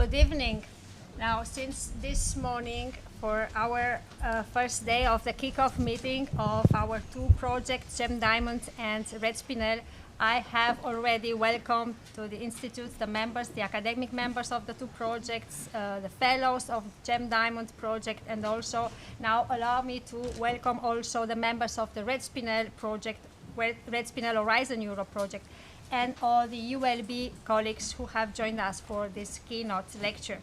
Good evening. Now, since this morning, for our first day of the kickoff meeting of our two projects, Gem Diamond and Red Spinel, I have already welcomed to the Institute the members, the academic members of the two projects, the fellows of Gem Diamond project, and also now allow me to welcome also the members of the Red Spinel project, Red Spinel Horizon Europe project, and all the ULB colleagues who have joined us for this keynote lecture.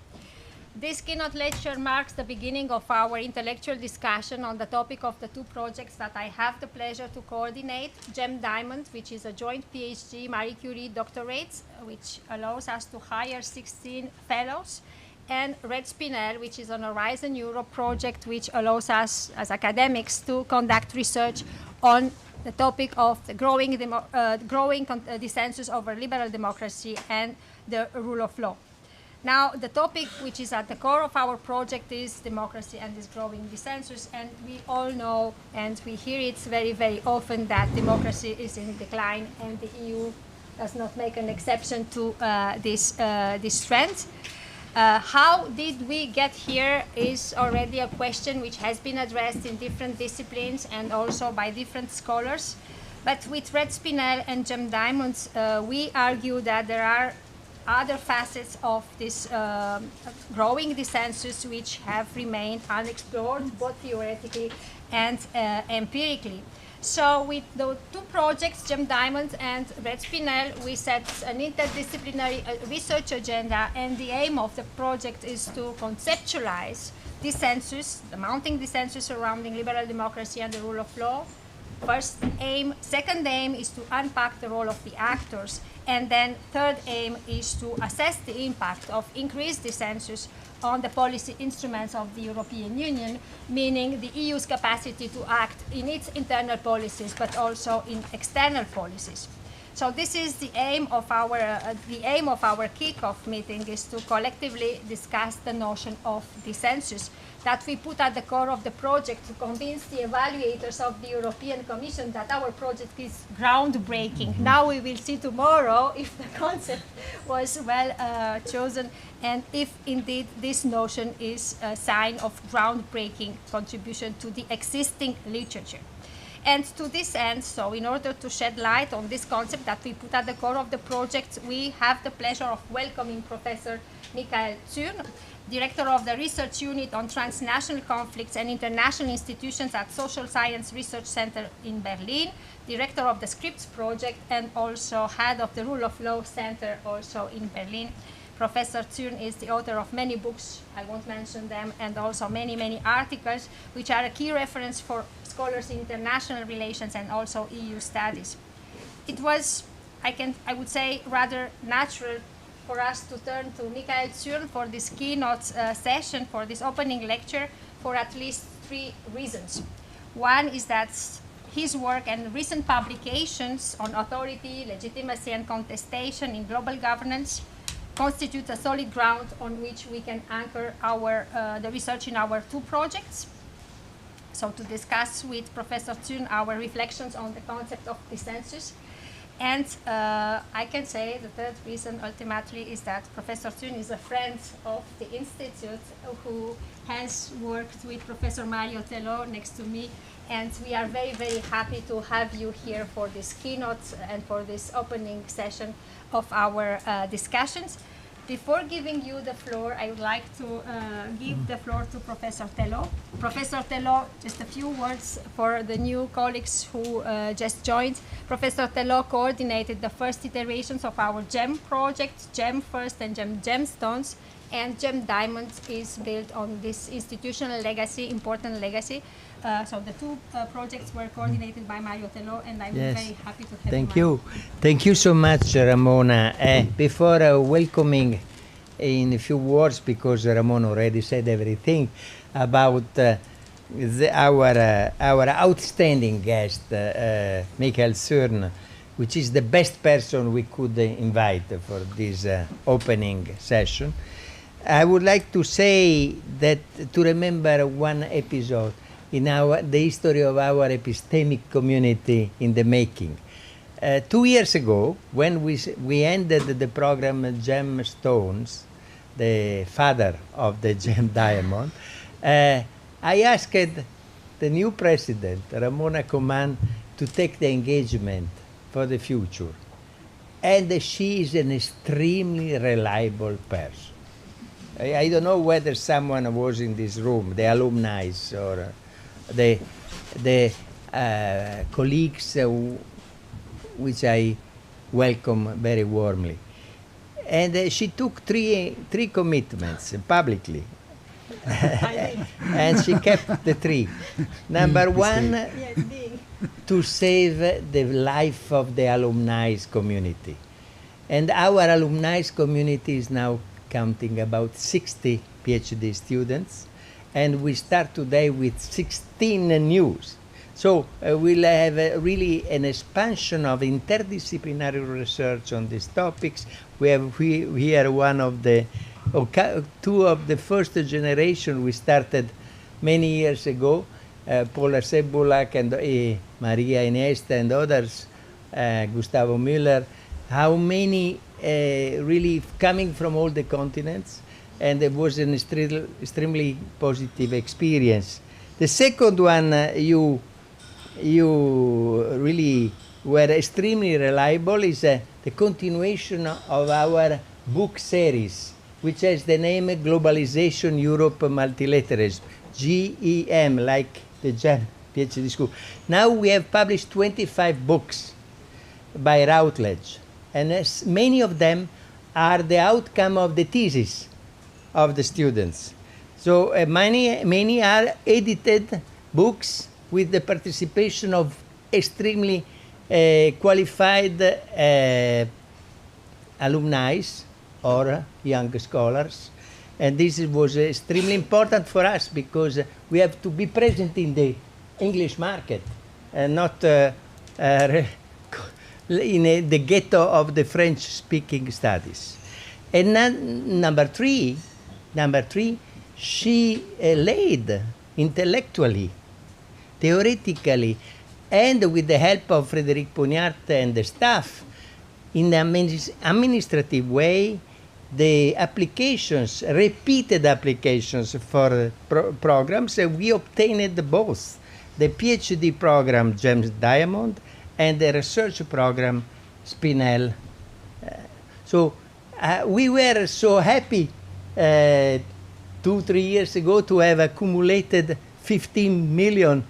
This keynote lecture marks the beginning of our intellectual discussion on the topic of the two projects that I have the pleasure to coordinate, Gem Diamond, which is a joint PhD Marie Curie doctorate, which allows us to hire 16 fellows, and Red Spinel, which is an Horizon Europe project, which allows us as academics to conduct research on the topic of the growing dissensus over liberal democracy and the rule of law. Now, the topic which is at the core of our project is democracy and this growing dissensus, and we all know and we hear it very, very often that democracy is in decline, and the EU does not make an exception to this trend. How did we get here is already a question which has been addressed in different disciplines and also by different scholars. But with Red Spinel and Gem Diamonds, we argue that there are other facets of this growing dissensus which have remained unexplored, both theoretically and empirically. So with the two projects, Gem Diamond and Red Spinel, we set an interdisciplinary research agenda, and the aim of the project is to conceptualize dissensus, the mounting dissensus surrounding liberal democracy and the rule of law. First aim. Second aim is to unpack the role of the actors, and then third aim is to assess the impact of increased dissensus on the policy instruments of the European Union, meaning the EU's capacity to act in its internal policies, but also in external policies. So this is the aim of our kickoff meeting, is to collectively discuss the notion of dissensus that we put at the core of the project to convince the evaluators of the European Commission that our project is groundbreaking. Now we will see tomorrow if the concept was well chosen and if indeed this notion is a sign of groundbreaking contribution to the existing literature. And to this end, so in order to shed light on this concept that we put at the core of the project, we have the pleasure of welcoming Professor Michael Zürn, Director of the Research Unit on Transnational Conflicts and International Institutions at Social Science Research Center in Berlin, Director of the Scripts Project, and also Head of the Rule of Law Center also in Berlin. Professor Zürn is the author of many books, I won't mention them, and also many, many articles, which are a key reference for scholars in international relations and also EU studies. It was, I would say, rather natural for us to turn to Michael Zürn for this keynote session, for this opening lecture, for at least three reasons. One is that his work and recent publications on authority, legitimacy, and contestation in global governance constitute a solid ground on which we can anchor the research in our two projects. So to discuss with Professor Zürn our reflections on the concept of dissensus. And I can say the third reason ultimately is that Professor Zürn is a friend of the Institute who has worked with Professor Mario Tello next to me, and we are very, very happy to have you here for this keynote and for this opening session of our discussions. Before giving you the floor, I would like to give the floor to Professor Tello. Professor Tello, just a few words for the new colleagues who just joined. Professor Tello coordinated the first iterations of our GEM project, GEM First and GEM Gemstones, and GEM Diamond is built on this institutional legacy, important legacy. So the two projects were coordinated by Mario Tello, and I'm very happy to have Thank you. Thank you so much, Ramona. Before welcoming in a few words, because Ramona already said everything about our outstanding guest, Michael Zürn, which is the best person we could invite for this opening session. I would like to say that to remember one episode in the history of our epistemic community in the making. 2 years ago, when we ended the program Gemstones, the father of the gem diamond, I asked the new president, Ramona Coman, to take the engagement for the future. And she is an extremely reliable person. I don't know whether someone was in this room, the alumni or the colleagues which I welcome very warmly. And she took three commitments publicly. And she kept the three. Number one, to save the life of the alumni community. And our alumni community is now counting about 60 PhD students, and we start today with 16 news. So we'll have really an expansion of interdisciplinary research on these topics. We have here one of the, two of the first generation we started many years ago, Paula Sebulak and Maria Iniesta and others, Gustavo Müller, how many really coming from all the continents, and it was an extremely positive experience. The second one, you really were extremely reliable, is the continuation of our book series, which has the name Globalization, Europe, Multilateralism, GEM, like the GEM PhD school. Now we have published 25 books by Routledge, and many of them are the outcome of the thesis of the students. So many are edited books with the participation of extremely qualified alumni or young scholars. And this was extremely important for us because we have to be present in the English market and not in the ghetto of the French-speaking studies. And number three, she laid intellectually, theoretically, and with the help of Frédéric Pugnart and the staff, in an administrative way, the applications, repeated applications for programs, and we obtained both the PhD program Gems Diamond and the research program Spinel. So we were so happy 2-3 years ago to have accumulated 15 million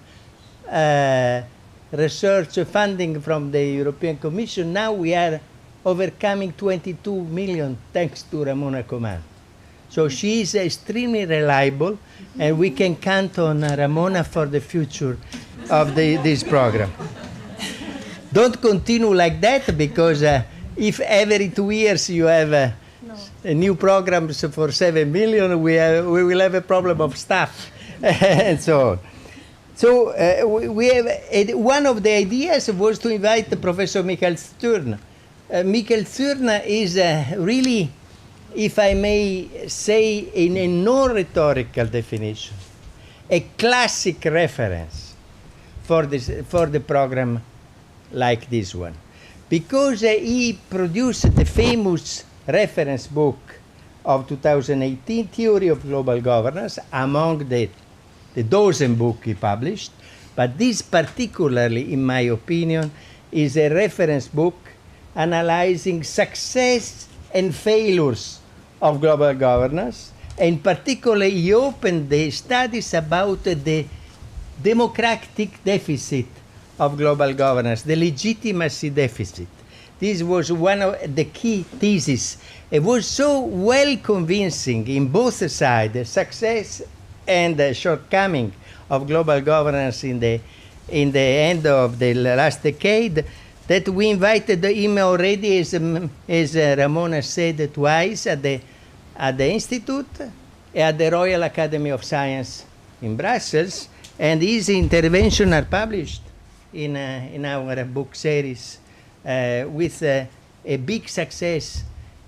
research funding from the European Commission. Now we are overcoming 22 million thanks to Ramona Coman. So she is extremely reliable, and we can count on Ramona for the future of this program. Don't continue like that, because if every 2 years you have new programs for 7 million, we will have a problem of staff and so on. So we have, one of the ideas was to invite Professor Michael Zürn. Michael Zürn is really, if I may say in a non-rhetorical definition, a classic reference for the program like this one, because he produced the famous reference book of 2018, Theory of Global Governance, among the dozen books he published. But this particularly, in my opinion, is a reference book analyzing success and failures of global governance. And particularly, he opened the studies about the democratic deficit of global governance, the legitimacy deficit. This was one of the key theses. It was so well convincing in both sides, the success and the shortcoming of global governance in the end of the last decade, that we invited him already, as Ramona said, twice at the Institute, at the Royal Academy of Science in Brussels, and his interventions are published in our book series with a big success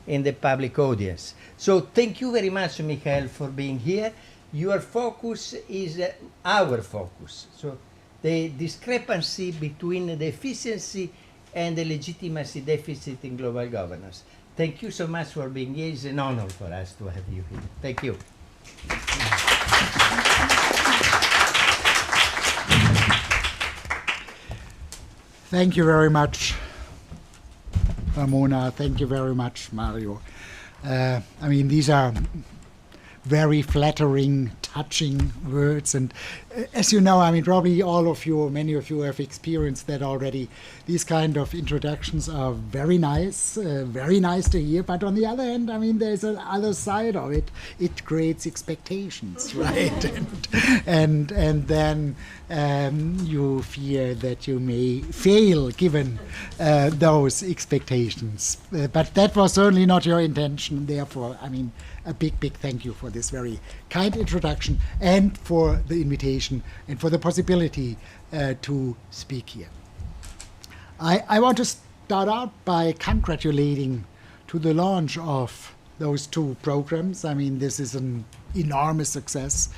in the public audience. So thank you very much, Michael, for being here. Your focus is our focus. So the discrepancy between the efficiency and the legitimacy deficit in global governance. Thank you so much for being here. It's an honor for us to have you here. Thank you. Thank you very much, Ramona. Thank you very much, Mario. I mean, these are very flattering, touching words. And as you know, I mean, probably all of you, many of you have experienced that already. These kind of introductions are very nice to hear. But on the other hand, I mean, there's an other side of it. It creates expectations, right? and then you fear that you may fail given those expectations. But that was certainly not your intention. Therefore, I mean, a big thank you for this very kind introduction and for the invitation and for the possibility to speak here. I want to start out by congratulating to the launch of those two programs. I mean, this is an enormous success.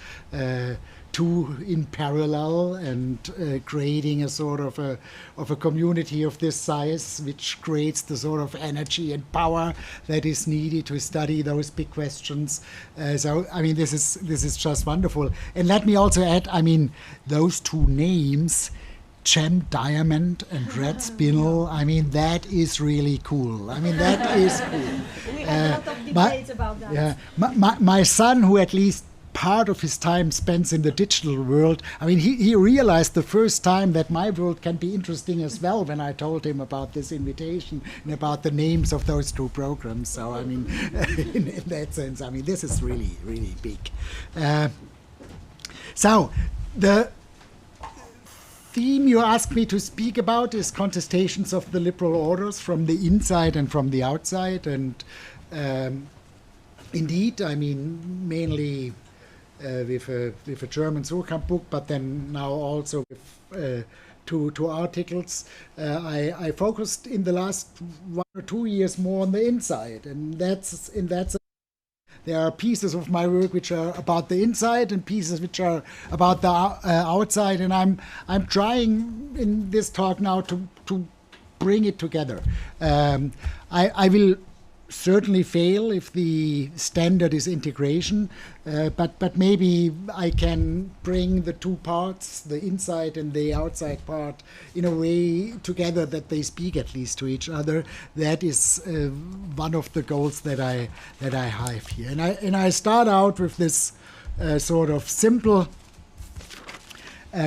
Two in parallel and creating a sort of a community of this size, which creates the sort of energy and power that is needed to study those big questions. So I mean, this is just wonderful. And let me also add, I mean, those two names, Gem Diamond and Red Spinel, I mean, that is really cool. I mean, that is cool. We had a lot of debates about that. Yeah, my son, who at least part of his time spends in the digital world, I mean, he realized the first time that my world can be interesting as well when I told him about this invitation and about the names of those two programs. So, I mean, in that sense, I mean, this is really, really big. So, the theme you asked me to speak about is contestations of the liberal orders from the inside and from the outside. And indeed, I mean, mainly with a German Zürn book, but then now also with two articles. I focused in the last 1 or 2 years more on the inside, and that's in that sense. There are pieces of my work which are about the inside and pieces which are about the outside, and I'm trying in this talk now to bring it together. I will certainly fail if the standard is integration, but maybe I can bring the two parts, the inside and the outside part, in a way together that they speak at least to each other. That is one of the goals that I have here, and I start out with this sort of simple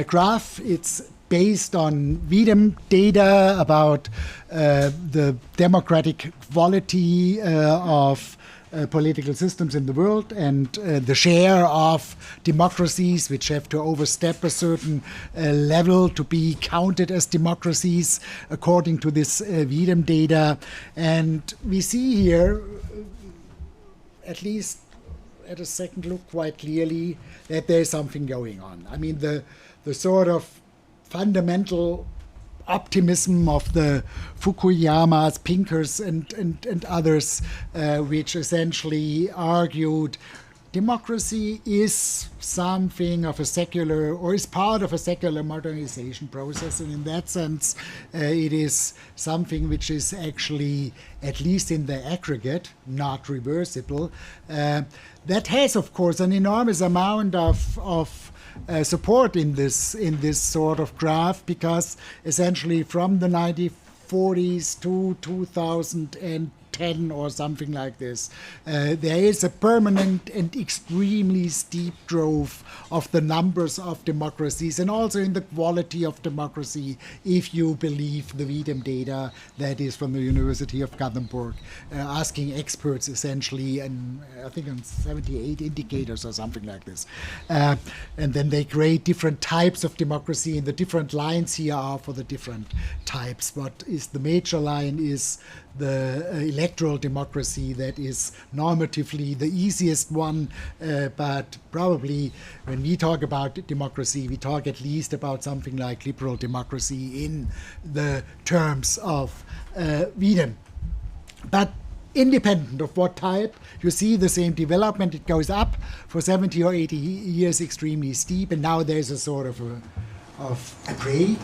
graph. It's based on Wiedem data about the democratic quality of political systems in the world and the share of democracies which have to overstep a certain level to be counted as democracies according to this Wiedem data. And we see here, at least at a second look, quite clearly that there's something going on. I mean, the sort of fundamental optimism of the Fukuyamas, Pinkers, and others, which essentially argued democracy is something of a secular, or is part of a secular modernization process, and in that sense, it is something which is actually, at least in the aggregate, not reversible. That has, of course, an enormous amount of support in this sort of graph, because essentially from the 1940s to 2010 or something like this, there is a permanent and extremely steep growth of the numbers of democracies and also in the quality of democracy, if you believe the Wiedem data that is from the University of Gothenburg, asking experts essentially, and I think on 78 indicators or something like this. And then they create different types of democracy, and the different lines here are for the different types. What is the major line is the electoral democracy, that is normatively the easiest one, but probably when we talk about democracy, we talk at least about something like liberal democracy in the terms of Wiedem. But independent of what type, you see the same development. It goes up for 70 or 80 years, extremely steep, and now there's a sort of a break.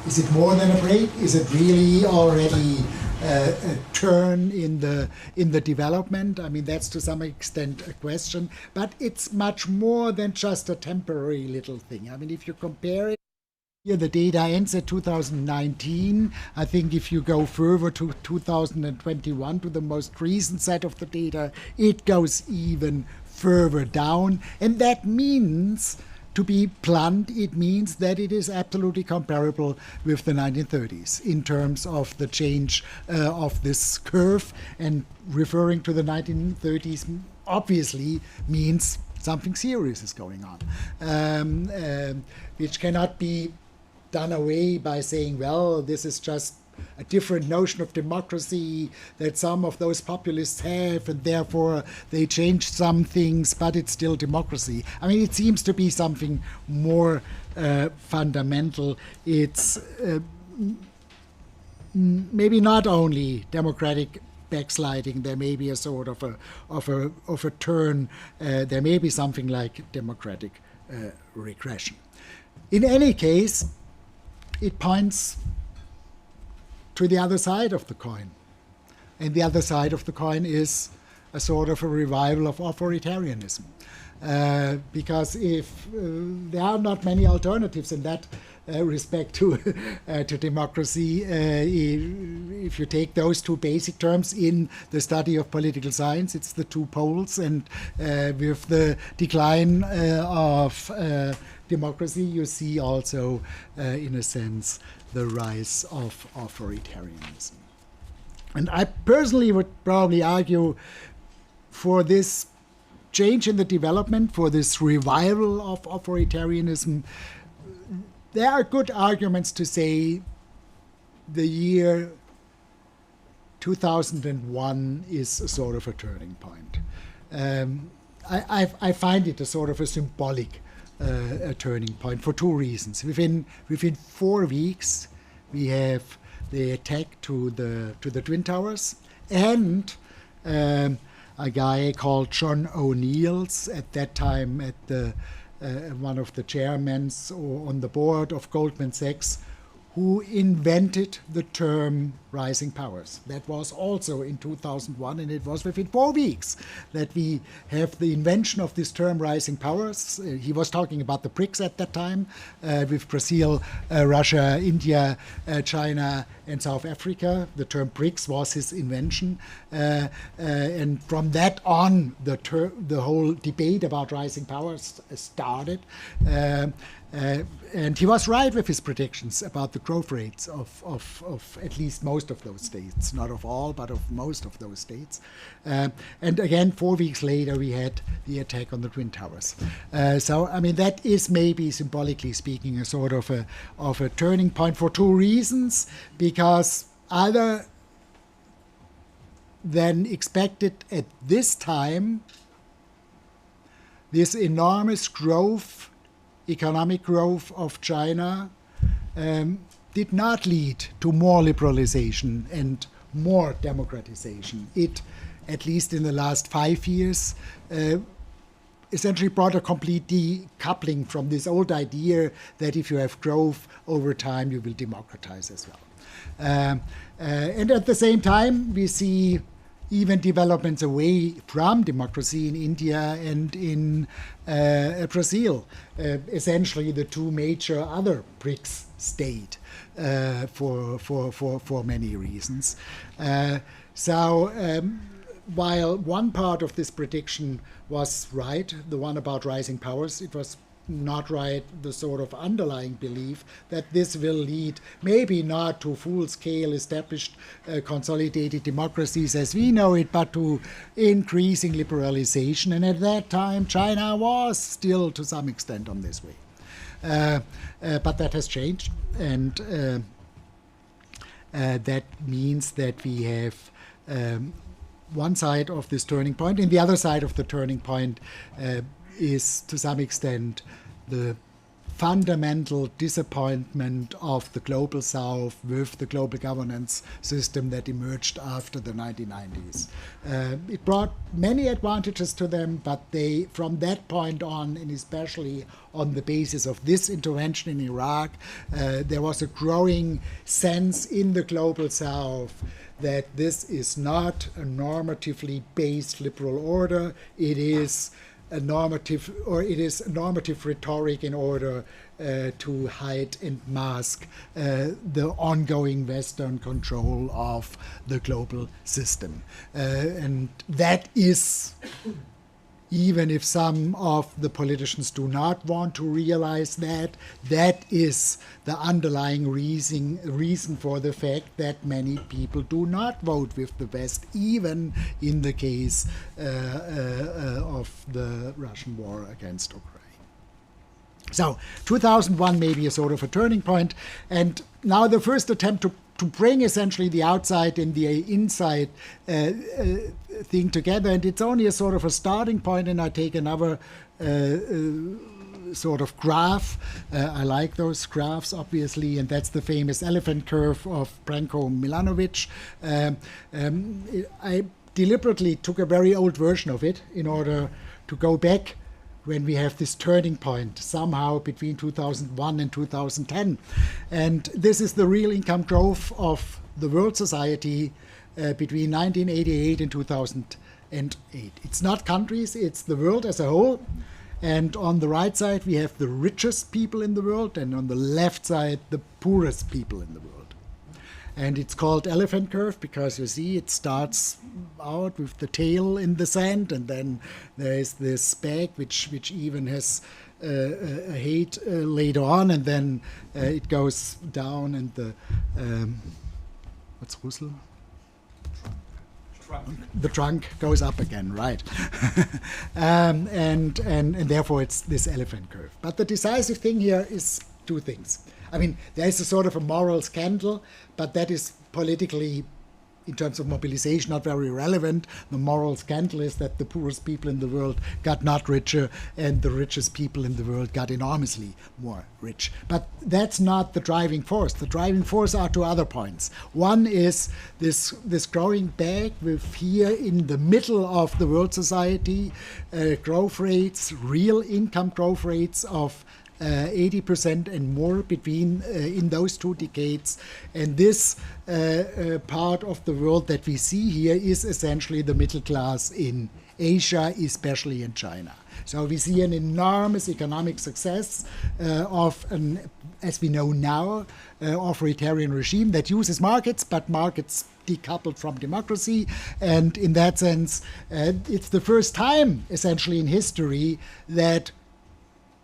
Is it more than a break? Is it really already turn in the development. I mean, that's to some extent a question, but it's much more than just a temporary little thing. I mean, if you compare it, here the data ends at 2019. I think if you go further to 2021, to the most recent set of the data, it goes even further down. And that means, to be blunt, it means that it is absolutely comparable with the 1930s in terms of the change of this curve. And referring to the 1930s obviously means something serious is going on, which cannot be done away by saying, well, this is just a different notion of democracy that some of those populists have, and therefore they changed some things, but it's still democracy. I mean, it seems to be something more fundamental. It's maybe not only democratic backsliding. There may be a sort of a turn. There may be something like democratic regression. In any case, it points to the other side of the coin. And the other side of the coin is a sort of a revival of authoritarianism. Because if there are not many alternatives in that respect to democracy, if you take those two basic terms in the study of political science, it's the two poles, and with the decline of democracy, you see also, in a sense, the rise of authoritarianism. And I personally would probably argue for this change in the development, for this revival of authoritarianism. There are good arguments to say the year 2001 is a sort of a turning point. I find it a sort of a symbolic a turning point for two reasons. Within 4 weeks, we have the attack to the Twin Towers, and a guy called John O'Neill's, at that time at the one of the chairmen on the board of Goldman Sachs, who invented the term rising powers. That was also in 2001, and it was within 4 weeks that we have the invention of this term rising powers. He was talking about the BRICS at that time, with Brazil, Russia, India, China, and South Africa. The term BRICS was his invention. And from that on, the whole debate about rising powers started. And he was right with his predictions about the growth rates of at least most of those states, not of all, but of most of those states. And again, 4 weeks later, we had the attack on the Twin Towers. So, I mean, that is maybe, symbolically speaking, a sort of a turning point for two reasons, because other than expected at this time, this enormous growth, economic growth of China, did not lead to more liberalization and more democratization. It, at least in the last 5 years, essentially brought a complete decoupling from this old idea that if you have growth over time, you will democratize as well. And at the same time, we see even developments away from democracy in India and in Brazil, essentially the two major other BRICS states, for many reasons. While one part of this prediction was right, the one about rising powers, it was not right, the sort of underlying belief that this will lead maybe not to full-scale established consolidated democracies as we know it, but to increasing liberalization. And at that time, China was still to some extent on this way. But that has changed, and that means that we have one side of this turning point, and the other side of the turning point is to some extent the fundamental disappointment of the global South with the global governance system that emerged after the 1990s. It brought many advantages to them, but they, from that point on, and especially on the basis of this intervention in Iraq, there was a growing sense in the global South that this is not a normatively based liberal order. It is a normative rhetoric in order to hide and mask the ongoing Western control of the global system. And that is, even if some of the politicians do not want to realize that, that is the underlying reason for the fact that many people do not vote with the West, even in the case of the Russian war against Ukraine. So 2001 may be a sort of a turning point, and now the first attempt to bring essentially the outside and the inside thing together, and it's only a sort of a starting point, and I take another sort of graph. I like those graphs, obviously, and that's the famous elephant curve of Branko-Milanovic. I deliberately took a very old version of it in order to go back when we have this turning point somehow between 2001 and 2010. And this is the real income growth of the world society between 1988 and 2008. It's not countries, it's the world as a whole. And on the right side, we have the richest people in the world, and on the left side, the poorest people in the world. And it's called elephant curve because, you see, it starts out with the tail in the sand, and then there is this bag which even has a height later on, and then it goes down, and the what's Russell? The trunk goes up again, right? and therefore it's this elephant curve. But the decisive thing here is two things. I mean, there is a sort of a moral scandal, but that is politically, in terms of mobilization, not very relevant. The moral scandal is that the poorest people in the world got not richer, and the richest people in the world got enormously more rich. But that's not the driving force. The driving force are two other points. One is this growing bag with here in the middle of the world society growth rates, real income growth rates of 80% and more between in those 2 decades. And this part of the world that we see here is essentially the middle class in Asia, especially in China. So we see an enormous economic success of an, as we know now, authoritarian regime that uses markets, but markets decoupled from democracy. And in that sense, it's the first time essentially in history that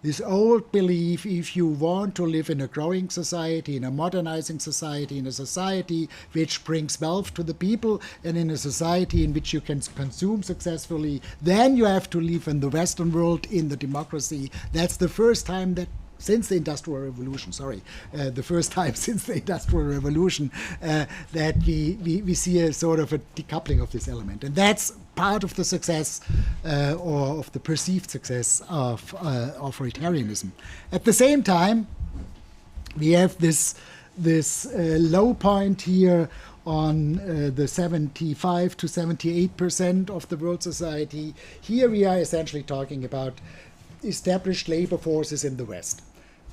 this old belief, if you want to live in a growing society, in a modernizing society, in a society which brings wealth to the people, and in a society in which you can consume successfully, then you have to live in the Western world, in the democracy. That's the first time that since the Industrial Revolution, the first time since the Industrial Revolution that we see a sort of a decoupling of this element. And that's part of the success or of the perceived success of authoritarianism. At the same time, we have this low point here on the 75 to 78% of the world society. Here we are essentially talking about established labor forces in the West.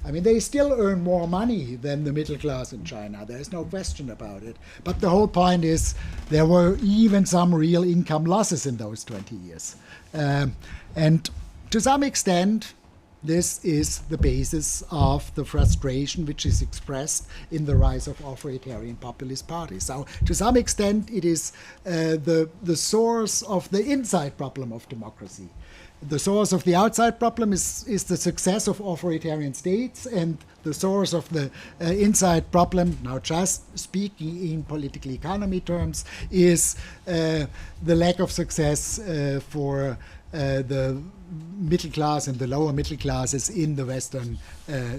I mean, they still earn more money than the middle class in China. There's no question about it. But the whole point is there were even some real income losses in those 20 years. And to some extent, this is the basis of the frustration which is expressed in the rise of authoritarian populist parties. So to some extent, it is the source of the inside problem of democracy. The source of the outside problem is the success of authoritarian states, and the source of the inside problem, now just speaking in political economy terms, is the lack of success for the middle class and the lower middle classes in the Western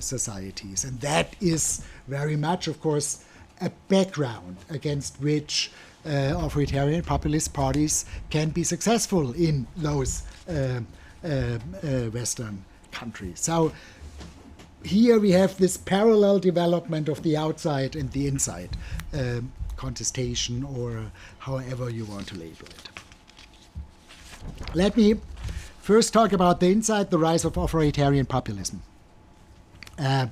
societies. And that is very much, of course, a background against which authoritarian populist parties can be successful in those Western countries. So here we have this parallel development of the outside and the inside, contestation, or however you want to label it. Let me first talk about the inside, the rise of authoritarian populism. It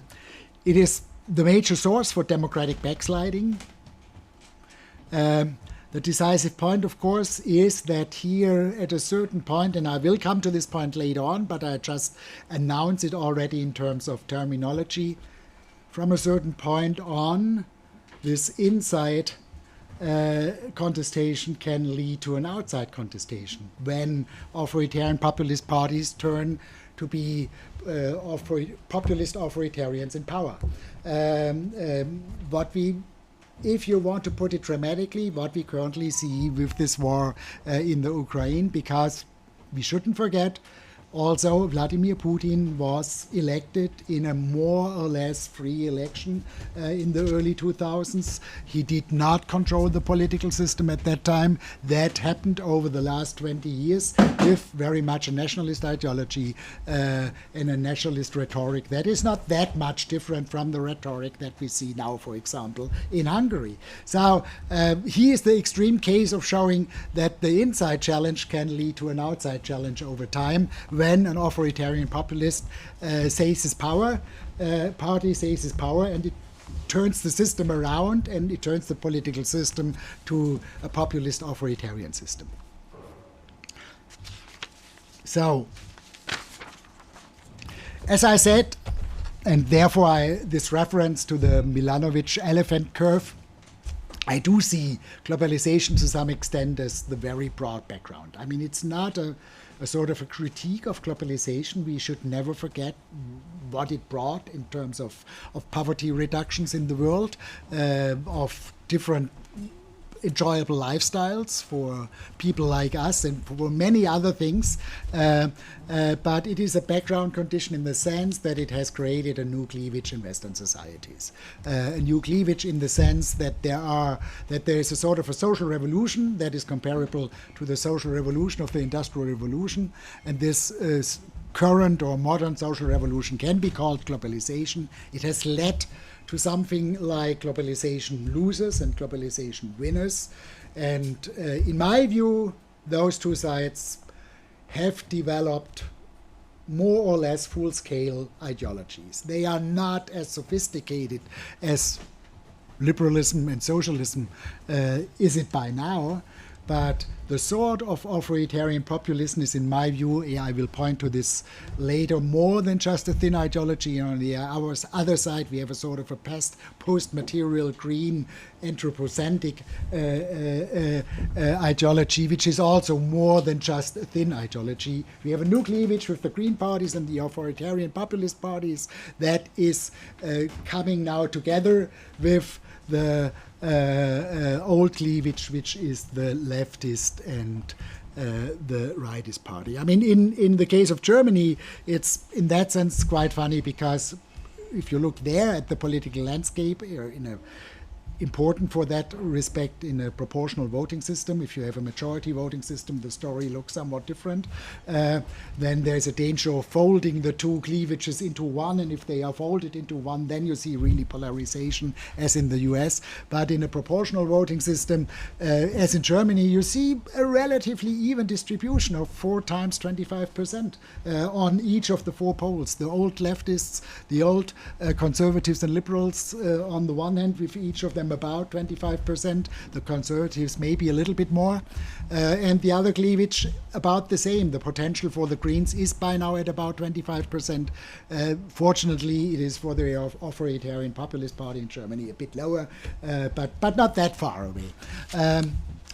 is the major source for democratic backsliding. The decisive point, of course, is that here at a certain point, and I will come to this point later on, but I just announce it already in terms of terminology, from a certain point on, this inside contestation can lead to an outside contestation when authoritarian populist parties turn to be populist authoritarians in power. If you want to put it dramatically, what we currently see with this war in the Ukraine, because we shouldn't forget, also Vladimir Putin was elected in a more or less free election in the early 2000s. He did not control the political system at that time. That happened over the last 20 years with very much a nationalist ideology and a nationalist rhetoric that is not that much different from the rhetoric that we see now, for example, in Hungary. So he is the extreme case of showing that the inside challenge can lead to an outside challenge over time, when an authoritarian populist seizes power, party seizes power, and it turns the system around, and it turns the political system to a populist authoritarian system. So, as I said, and therefore this reference to the Milanovic elephant curve, I do see globalization to some extent as the very broad background. I mean, it's not a sort of a critique of globalization. We should never forget what it brought in terms of poverty reductions in the world, of different enjoyable lifestyles for people like us and for many other things. But it is a background condition in the sense that it has created a new cleavage in Western societies. A new cleavage in the sense that there is a sort of a social revolution that is comparable to the social revolution of the Industrial Revolution. And this current or modern social revolution can be called globalization. It has led to something like globalization losers and globalization winners. And in my view, those two sides have developed more or less full-scale ideologies. They are not as sophisticated as liberalism and socialism is it by now, but the sort of authoritarian populism is, in my view, I will point to this later, more than just a thin ideology. On the other side, we have a sort of a post-material green anthropocentric ideology, which is also more than just a thin ideology. We have a new cleavage with the Green parties and the authoritarian populist parties that is coming now together with the old cleavage, which is the leftist and the rightist party. I mean, in the case of Germany, it's in that sense quite funny, because if you look there at the political landscape, important for that respect in a proportional voting system. If you have a majority voting system, the story looks somewhat different. Then there's a danger of folding the two cleavages into one, and if they are folded into one, then you see really polarization, as in the US. But in a proportional voting system, as in Germany, you see a relatively even distribution of 4 times 25% on each of the 4 poles. The old leftists, the old conservatives and liberals on the one hand, with each of them about 25%, the conservatives maybe a little bit more, and the other cleavage about the same. The potential for the Greens is by now at about 25%. Fortunately, it is for the authoritarian populist party in Germany a bit lower, but not that far away.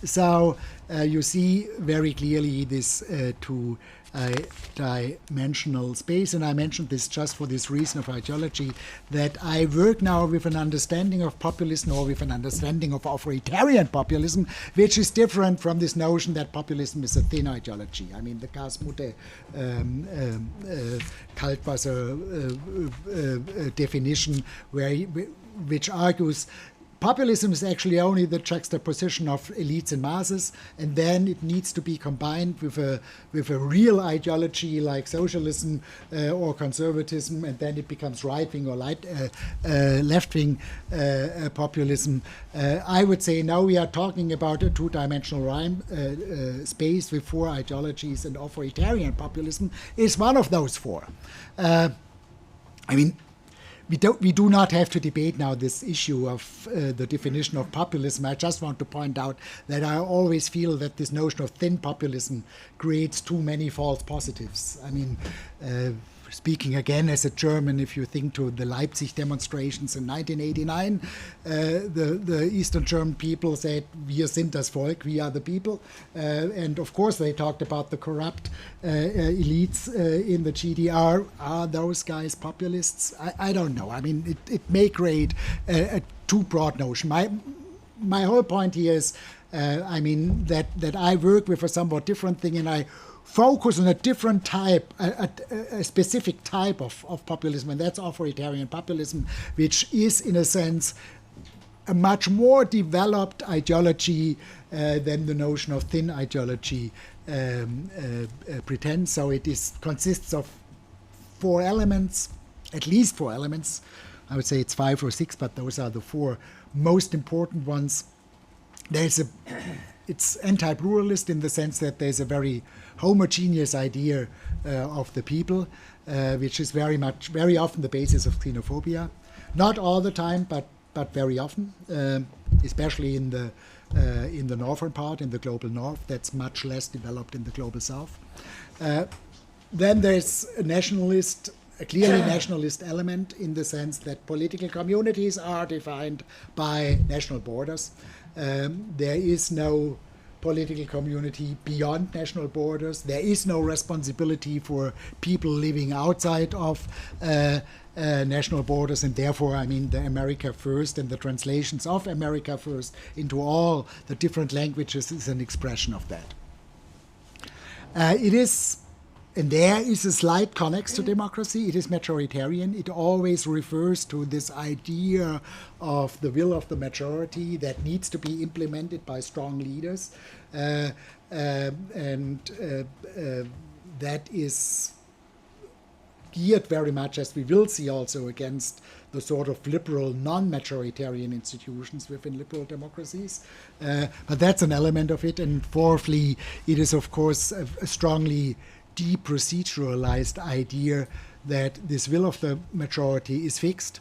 So you see very clearly this two-dimensional space, and I mentioned this just for this reason of ideology, that I work now with an understanding of populism, or with an understanding of authoritarian populism, which is different from this notion that populism is a thin ideology. I mean, the Gasmutte Kaltwasser definition, which argues populism is actually only the juxtaposition of elites and masses, and then it needs to be combined with a real ideology like socialism or conservatism, and then it becomes right-wing or left-wing populism. I would say now we are talking about a two-dimensional space with 4 ideologies, and authoritarian populism is one of those 4. I mean, we do not have to debate now this issue of the definition of populism. I just want to point out that I always feel that this notion of thin populism creates too many false positives. I mean, speaking again as a German, if you think to the Leipzig demonstrations in 1989, the Eastern German people said, "Wir sind das Volk," we are the people. And of course they talked about the corrupt elites in the GDR. Are those guys populists? I don't know. I mean, it may create a too broad notion. My whole point here is, I mean, that I work with a somewhat different thing, and I focus on a different type, a specific type of populism, and that's authoritarian populism, which is, in a sense, a much more developed ideology than the notion of thin ideology pretends. So it consists of 4 elements, at least 4 elements. I would say it's 5 or 6, but those are the 4 most important ones. It's anti-pluralist in the sense that there's a very homogeneous idea of the people, which is very often the basis of xenophobia. Not all the time, but very often, especially in the northern part, in the global north. That's much less developed in the global south. Then there's a clearly nationalist element in the sense that political communities are defined by national borders. There is no political community beyond national borders. There is no responsibility for people living outside of national borders, and therefore, I mean, the America First and the translations of America First into all the different languages is an expression of that. And there is a slight connex to democracy. It is majoritarian. It always refers to this idea of the will of the majority that needs to be implemented by strong leaders. That is geared very much, as we will see also, against the sort of liberal, non-majoritarian institutions within liberal democracies. But that's an element of it. And fourthly, it is, of course, a strongly deproceduralized idea that this will of the majority is fixed.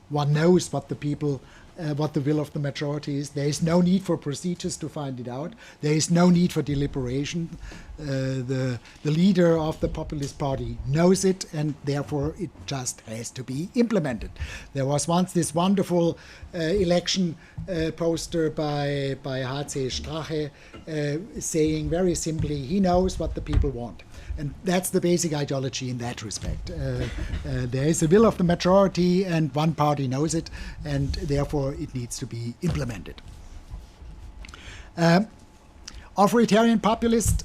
One knows what the will of the majority is. There is no need for procedures to find it out. There is no need for deliberation. The leader of the populist party knows it, and therefore it just has to be implemented. There was once this wonderful election poster by H.C. Strache saying very simply, he knows what the people want. And that's the basic ideology in that respect. There is a will of the majority, and one party knows it, and therefore it needs to be implemented. Authoritarian populist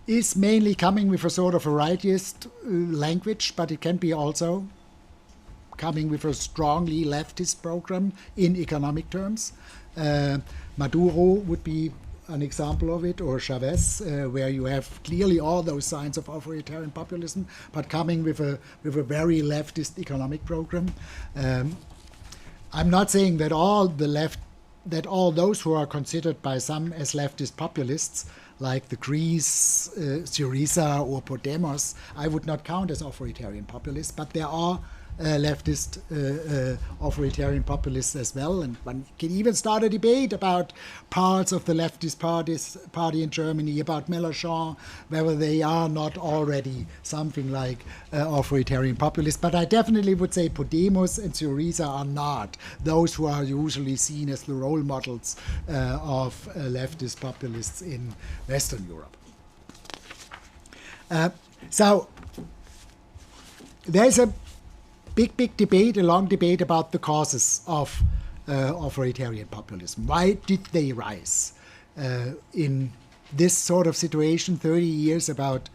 is mainly coming with a sort of varietist language, but it can be also coming with a strongly leftist program in economic terms. Maduro would be an example of it, or Chavez, where you have clearly all those signs of authoritarian populism, but coming with a very leftist economic program. I'm not saying that all those who are considered by some as leftist populists, like the Greece, Syriza or Podemos, I would not count as authoritarian populists, but there are leftist authoritarian populists as well, and one can even start a debate about parts of the leftist party in Germany, about Mélenchon, whether they are not already something like authoritarian populists. But I definitely would say Podemos and Syriza are not those who are usually seen as the role models of leftist populists in Western Europe. So there's a big debate, a long debate about the causes of authoritarian populism. Why did they rise? In this sort of situation, 30 years about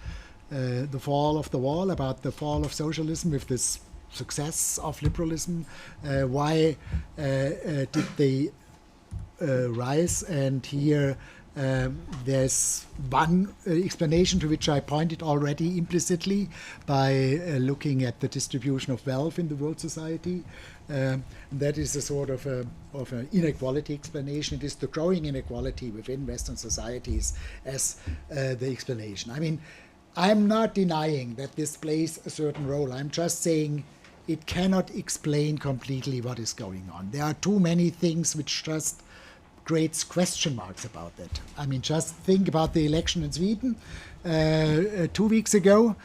the fall of the wall, about the fall of socialism with this success of liberalism, why did they rise? And here there's one explanation to which I pointed already implicitly by looking at the distribution of wealth in the world society. That is a sort of an inequality explanation. It is the growing inequality within Western societies as the explanation. I mean, I'm not denying that this plays a certain role. I'm just saying it cannot explain completely what is going on. There are too many things which just creates question marks about that. I mean, just think about the election in Sweden 2 weeks ago.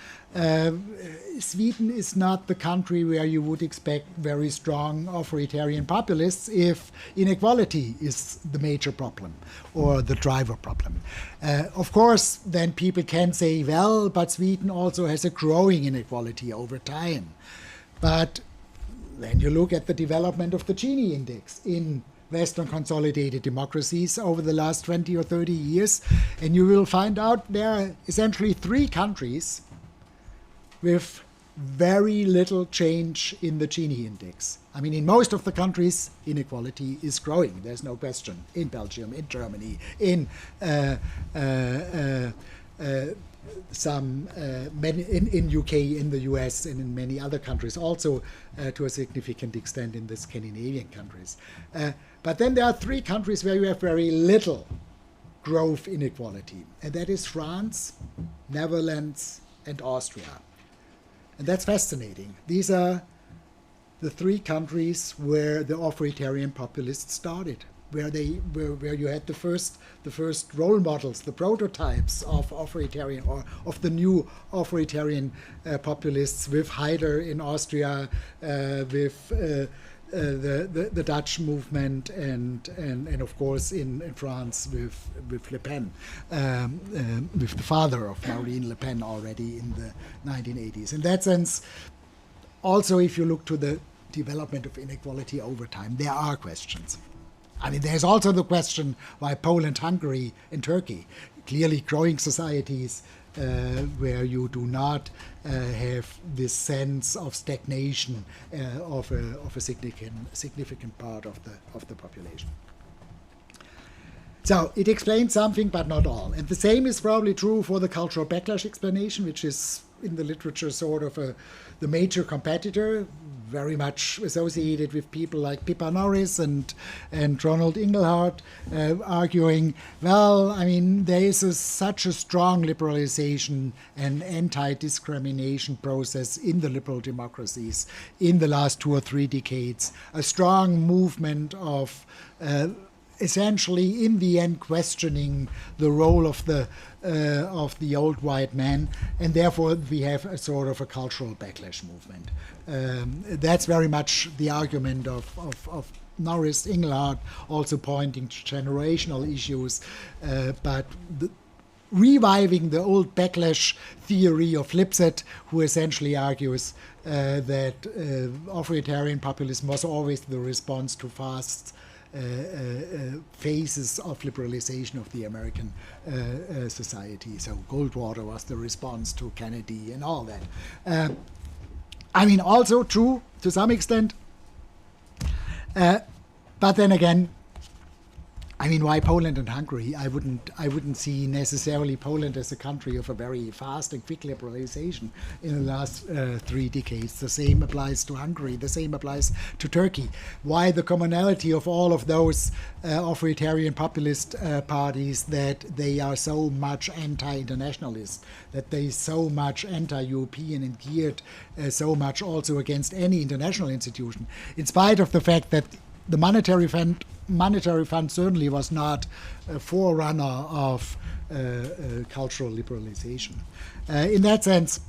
Sweden is not the country where you would expect very strong authoritarian populists if inequality is the major problem or the driver problem. Of course, then people can say, well, but Sweden also has a growing inequality over time. But then you look at the development of the Gini index in Western consolidated democracies over the last 20 or 30 years, and you will find out there are essentially 3 countries with very little change in the Gini index. I mean, in most of the countries, inequality is growing. There's no question. In Belgium, in Germany, in in UK, in the US, and in many other countries, also to a significant extent in the Scandinavian countries. But then there are 3 countries where you have very little growth inequality, and that is France, Netherlands, and Austria. And that's fascinating. These are the 3 countries where the authoritarian populists started, where you had the first role models, the prototypes of authoritarian or of the new authoritarian populists, with Haider in Austria, with the Dutch movement, and of course in France with Le Pen, with the father of Marine Le Pen already in the 1980s. In that sense, also if you look to the development of inequality over time, there are questions. I mean, there's also the question why Poland, Hungary, and Turkey, clearly growing societies where you do not have this sense of stagnation of a significant part of the population. So it explains something, but not all. And the same is probably true for the cultural backlash explanation, which is in the literature sort of the major competitor, very much associated with people like Pippa Norris and Ronald Inglehart, arguing, well, I mean, there is such a strong liberalization and anti-discrimination process in the liberal democracies in the last 2 or 3 decades, a strong movement of essentially, in the end, questioning the role of the old white man, and therefore we have a sort of a cultural backlash movement. That's very much the argument of Norris, Inglehart, also pointing to generational issues, but reviving the old backlash theory of Lipset, who essentially argues that authoritarian populism was always the response to fast phases of liberalization of the American society. So Goldwater was the response to Kennedy and all that. I mean, also true to some extent, but then again, I mean, why Poland and Hungary? I wouldn't see necessarily Poland as a country of a very fast and quick liberalization in the last 3 decades. The same applies to Hungary. The same applies to Turkey. Why the commonality of all of those authoritarian populist parties, that they are so much anti-internationalist, that they so much anti-European and geared so much also against any international institution, in spite of the fact that the monetary fund certainly was not a forerunner of cultural liberalization. In that sense,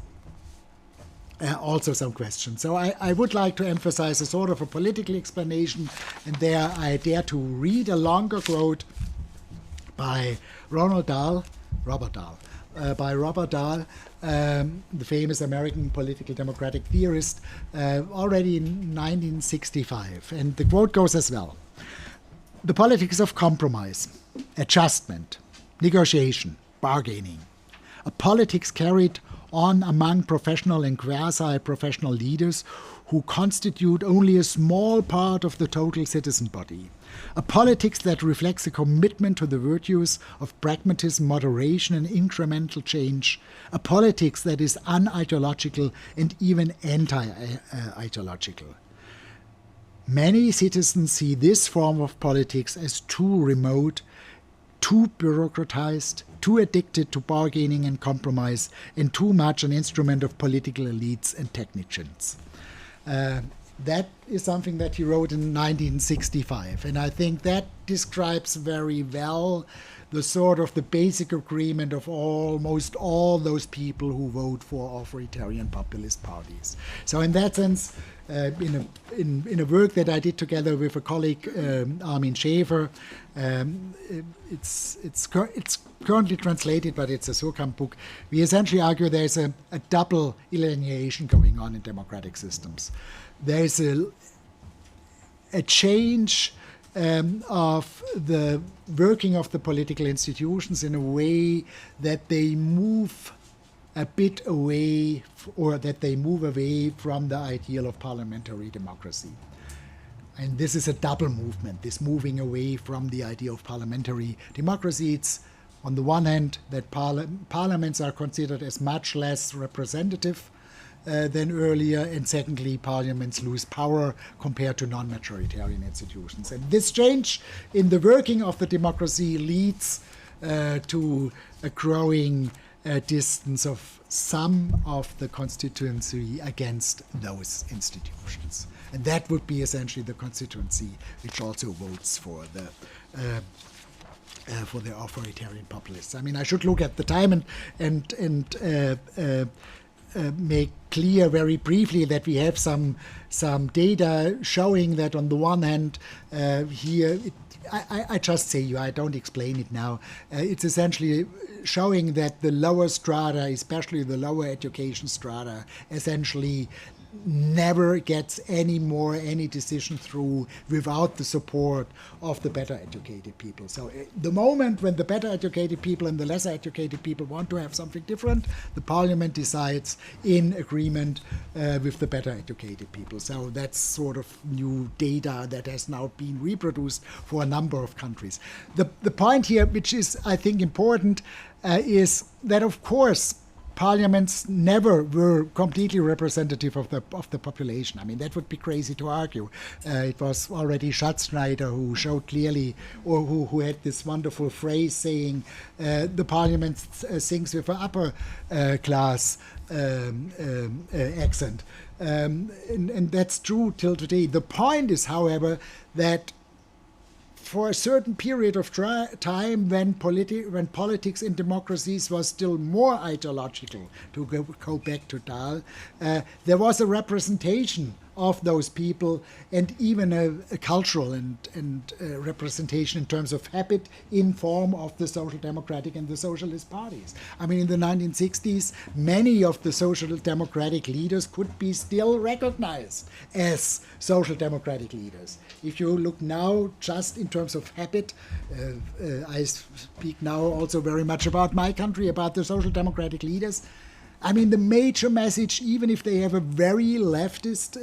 also some questions. So I would like to emphasize a sort of a political explanation, and there I dare to read a longer quote by Robert Dahl, the famous American political democratic theorist, already in 1965. And the quote goes as well. The politics of compromise, adjustment, negotiation, bargaining, a politics carried on among professional and quasi-professional leaders who constitute only a small part of the total citizen body. A politics that reflects a commitment to the virtues of pragmatism, moderation, and incremental change. A politics that is unideological and even anti-ideological. Many citizens see this form of politics as too remote, too bureaucratized, too addicted to bargaining and compromise, and too much an instrument of political elites and technicians. That is something that he wrote in 1965, and I think that describes very well the sort of the basic agreement of almost all those people who vote for authoritarian populist parties. So in that sense, in a work that I did together with a colleague, Armin Schäfer, it's currently translated, but it's a Surkamp book. We essentially argue there's a double alienation going on in democratic systems. There's a change of the working of the political institutions in a way that they move a bit away, or that they move away from the ideal of parliamentary democracy. And this is a double movement, this moving away from the idea of parliamentary democracy. It's on the one hand that parliaments are considered as much less representative than earlier, and secondly, parliaments lose power compared to non-majoritarian institutions. And this change in the working of the democracy leads to a growing distance of some of the constituency against those institutions. And that would be essentially the constituency which also votes for the authoritarian populists. I mean, I should look at the time and make clear very briefly that we have some data showing that on the one hand here, I just say you, I don't explain it now. It's essentially showing that the lower strata, especially the lower education strata, essentially never gets any decision through without the support of the better educated people. So the moment when the better educated people and the lesser educated people want to have something different, the parliament decides in agreement with the better educated people. So that's sort of new data that has now been reproduced for a number of countries. The point here, which is I think important, is that of course parliaments never were completely representative of the population. I mean, that would be crazy to argue. It was already Schatzschneider who showed clearly, or who had this wonderful phrase saying, the parliament sings with an upper class accent. And that's true till today. The point is, however, that for a certain period of time when politics in democracies was still more ideological, to go back to Dahl, there was a representation of those people, and even a cultural and representation in terms of habit in form of the social democratic and the socialist parties. I mean, in the 1960s, many of the social democratic leaders could be still recognized as social democratic leaders. If you look now just in terms of habit, I speak now also very much about my country, about the social democratic leaders. I mean, the major message, even if they have a very leftist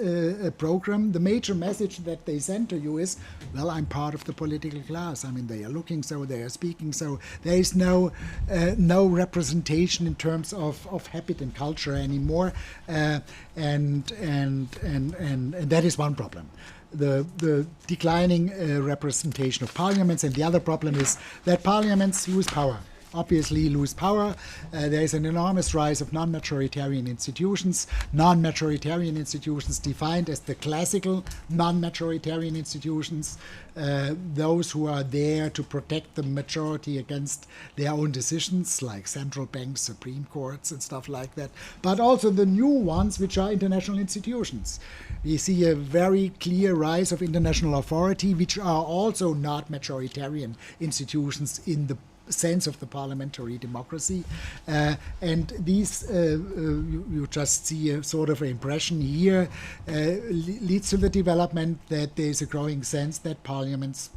program, the major message that they send to you is, well, I'm part of the political class. I mean, they are looking so, they are speaking so. There is no representation in terms of habit and culture anymore, and that is one problem. The declining representation of parliaments, and the other problem is that parliaments lose power. Obviously lose power. There is an enormous rise of non-majoritarian institutions. Non-majoritarian institutions defined as the classical non-majoritarian institutions, those who are there to protect the majority against their own decisions, like central banks, Supreme Courts, and stuff like that. But also the new ones, which are international institutions. We see a very clear rise of international authority, which are also not majoritarian institutions in the sense of the parliamentary democracy, and these you just see a sort of impression here leads to the development that there is a growing sense that parliaments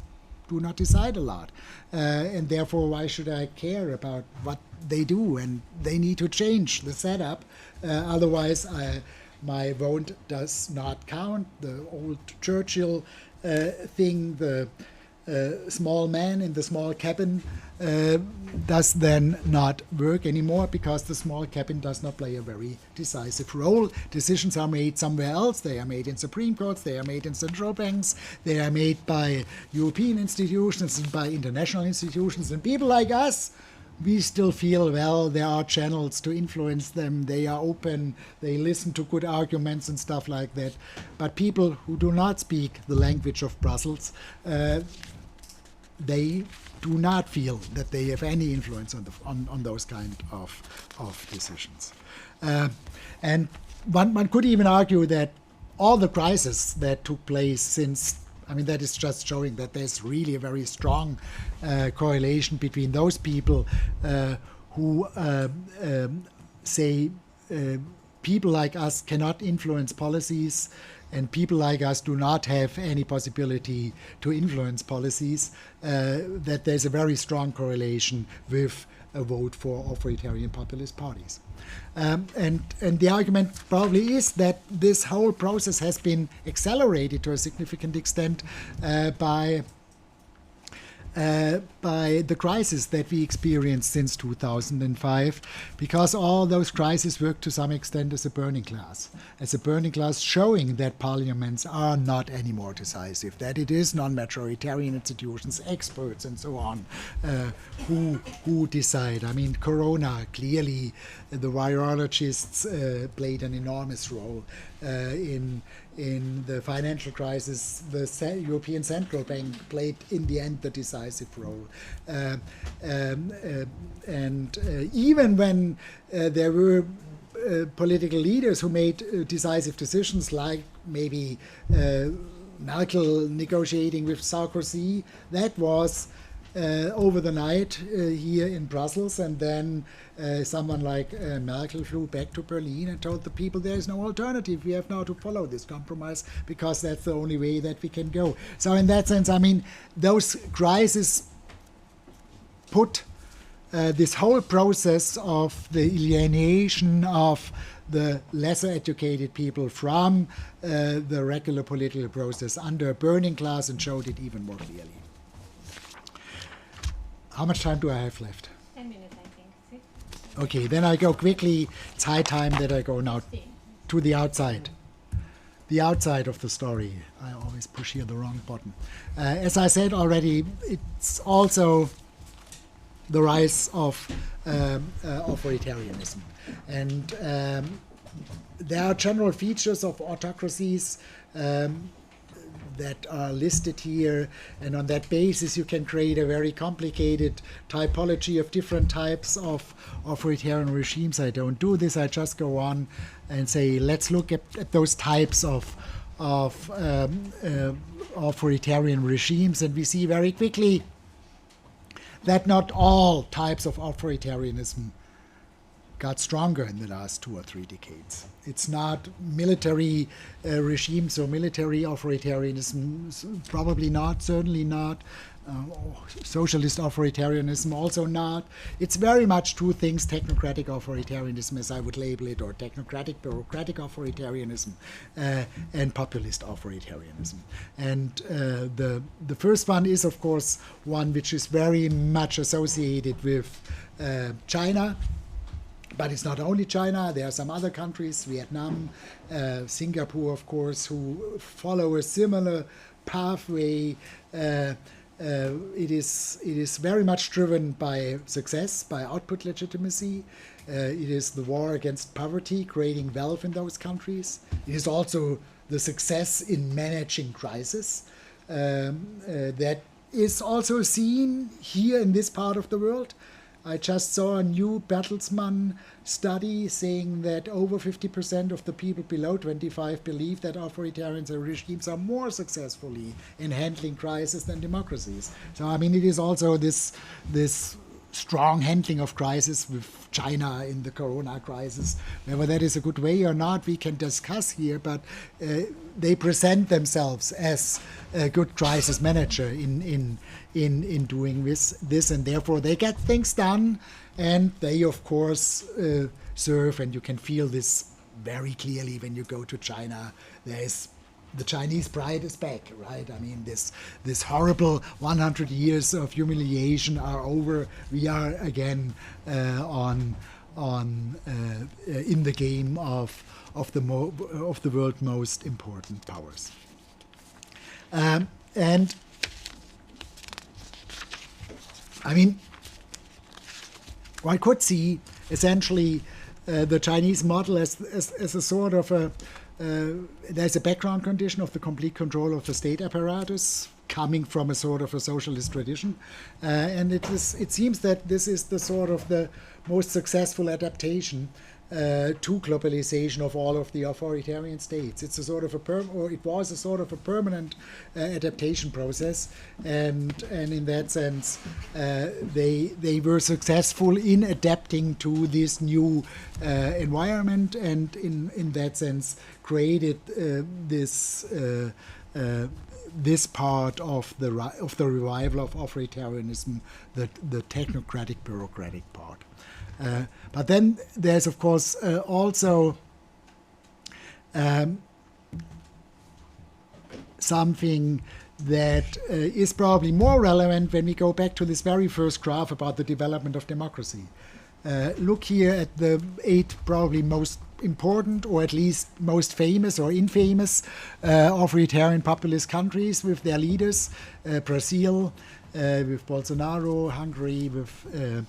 do not decide a lot, and therefore why should I care about what they do? And they need to change the setup, otherwise my vote does not count. The old Churchill thing, the small man in the small cabin does then not work anymore, because the small cabin does not play a very decisive role. Decisions are made somewhere else. They are made in Supreme Courts, they are made in central banks, they are made by European institutions and by international institutions, and people like us we still feel, well, there are channels to influence them, they are open, they listen to good arguments and stuff like that. But people who do not speak the language of Brussels, they do not feel that they have any influence on those kind of decisions. And one could even argue that all the crises that took place since, I mean, that is just showing that there's really a very strong correlation between those people who say people like us cannot influence policies and people like us do not have any possibility to influence policies, that there's a very strong correlation with a vote for authoritarian populist parties. And the argument probably is that this whole process has been accelerated to a significant extent by the crisis that we experienced since 2005, because all those crises work to some extent as a burning glass showing that parliaments are not anymore decisive, that it is non-majoritarian institutions, experts and so on, who decide. I mean, Corona, clearly the virologists played an enormous role in the financial crisis. The European Central Bank played, in the end, the decisive role. Even when there were political leaders who made decisive decisions, like maybe Merkel negotiating with Sarkozy, that was over the night here in Brussels, and then someone like Merkel flew back to Berlin and told the people there is no alternative. We have now to follow this compromise because that's the only way that we can go. So in that sense, I mean, those crises put this whole process of the alienation of the lesser educated people from the regular political process under a burning glass and showed it even more clearly. How much time do I have left? 10 minutes, I think. Okay, then I go quickly. It's high time that I go now to the outside. The outside of the story. I always push here the wrong button. As I said already, it's also the rise of authoritarianism. And there are general features of autocracies that are listed here, and on that basis you can create a very complicated typology of different types of authoritarian regimes. I don't do this, I just go on and say let's look at those types of authoritarian regimes, and we see very quickly that not all types of authoritarianism got stronger in the last 2 or 3 decades. It's not military regimes or military authoritarianism, probably not, certainly not. Socialist authoritarianism, also not. It's very much 2 things: technocratic authoritarianism, as I would label it, or technocratic bureaucratic authoritarianism, and populist authoritarianism. And the first one is, of course, one which is very much associated with China. But it's not only China. There are some other countries, Vietnam, Singapore, of course, who follow a similar pathway. It is very much driven by success, by output legitimacy. It is the war against poverty, creating wealth in those countries. It is also the success in managing crisis that is also seen here in this part of the world. I just saw a new Bertelsmann study saying that over 50% of the people below 25 believe that authoritarian regimes are more successfully in handling crisis than democracies. So, I mean, it is also this strong handling of crisis with China in the Corona crisis. Whether that is a good way or not, we can discuss here, but they present themselves as a good crisis manager in doing this, and therefore they get things done, and they, of course, serve, and you can feel this very clearly when you go to China. The Chinese pride is back, right? I mean, this horrible 100 years of humiliation are over. We are again in the game of the world's most important powers. And I mean, one could see essentially the Chinese model as a sort of there's a background condition of the complete control of the state apparatus coming from a sort of a socialist tradition, and it seems that this is the sort of the most successful adaptation to globalization of all of the authoritarian states. It's a sort of it was a sort of a permanent adaptation process, and in that sense, they were successful in adapting to this new environment, and in that sense created this part of the revival of authoritarianism, the technocratic bureaucratic part. But then there's, of course, also something that is probably more relevant when we go back to this very first graph about the development of democracy. Look here at the 8 probably most important, or at least most famous or infamous authoritarian populist countries with their leaders. Brazil with Bolsonaro, Hungary with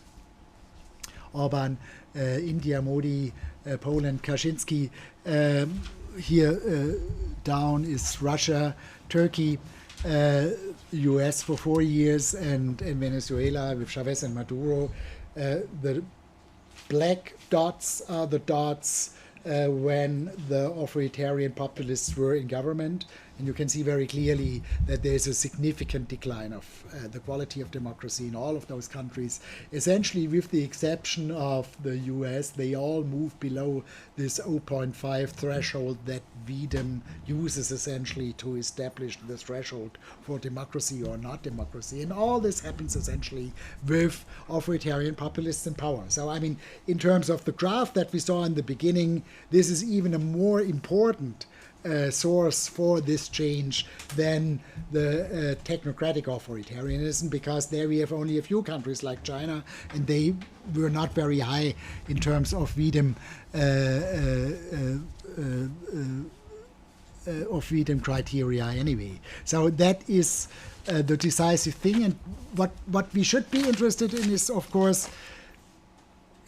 Orban, India, Modi, Poland, Kaczynski. Here down is Russia, Turkey, US for 4 years, and Venezuela with Chavez and Maduro. The black dots are the dots when the authoritarian populists were in government, and you can see very clearly that there's a significant decline of the quality of democracy in all of those countries. Essentially, with the exception of the US, they all move below this 0.5 threshold that Wiedem uses essentially to establish the threshold for democracy or not democracy. And all this happens essentially with authoritarian populists in power. So, I mean, in terms of the graph that we saw in the beginning, this is even a more important source for this change than the technocratic authoritarianism, because there we have only a few countries like China, and they were not very high in terms of Wiedem criteria anyway. So that is the decisive thing, and what we should be interested in is, of course,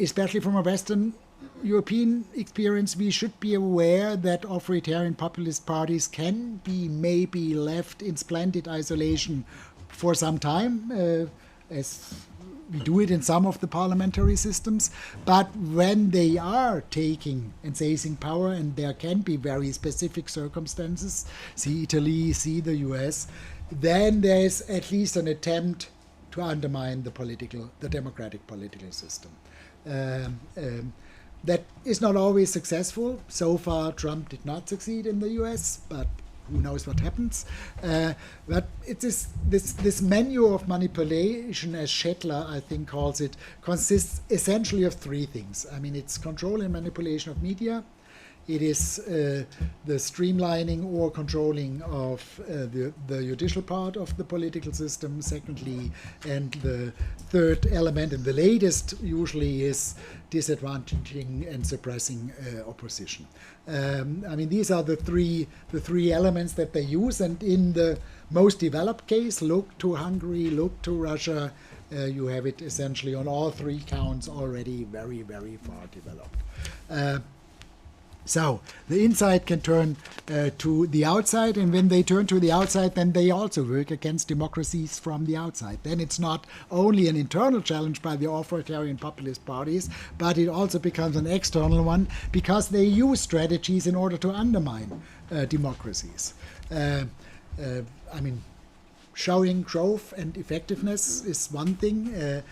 especially from a Western European experience, we should be aware that authoritarian populist parties can be maybe left in splendid isolation for some time, as we do it in some of the parliamentary systems. But when they are taking and seizing power, and there can be very specific circumstances, see Italy, see the US, then there is at least an attempt to undermine the democratic political system. That is not always successful. So far, Trump did not succeed in the US, but who knows what happens. But it is this menu of manipulation, as Schettler, I think, calls it, consists essentially of 3 things. I mean, it's control and manipulation of media. It is the streamlining or controlling of the judicial part of the political system, secondly, and the third element, and the latest usually, is disadvantaging and suppressing opposition. I mean, these are the three elements that they use, and in the most developed case, look to Hungary, look to Russia, you have it essentially on all 3 counts already very, very far developed. So the inside can turn to the outside, and when they turn to the outside, then they also work against democracies from the outside. Then it's not only an internal challenge by the authoritarian populist parties, but it also becomes an external one, because they use strategies in order to undermine democracies. I mean, showing growth and effectiveness is one thing.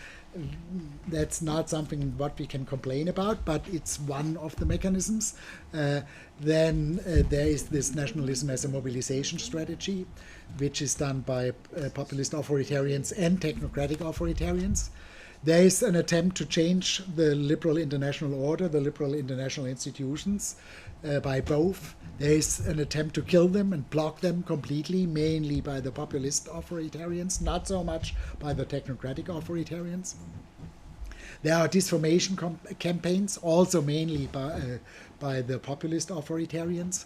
That's not something what we can complain about, but it's one of the mechanisms. Then there is this nationalism as a mobilization strategy, which is done by populist authoritarians and technocratic authoritarians. There is an attempt to change the liberal international order, the liberal international institutions, by both. There is an attempt to kill them and block them completely, mainly by the populist authoritarians, not so much by the technocratic authoritarians. There are disformation campaigns, also mainly by the populist authoritarians.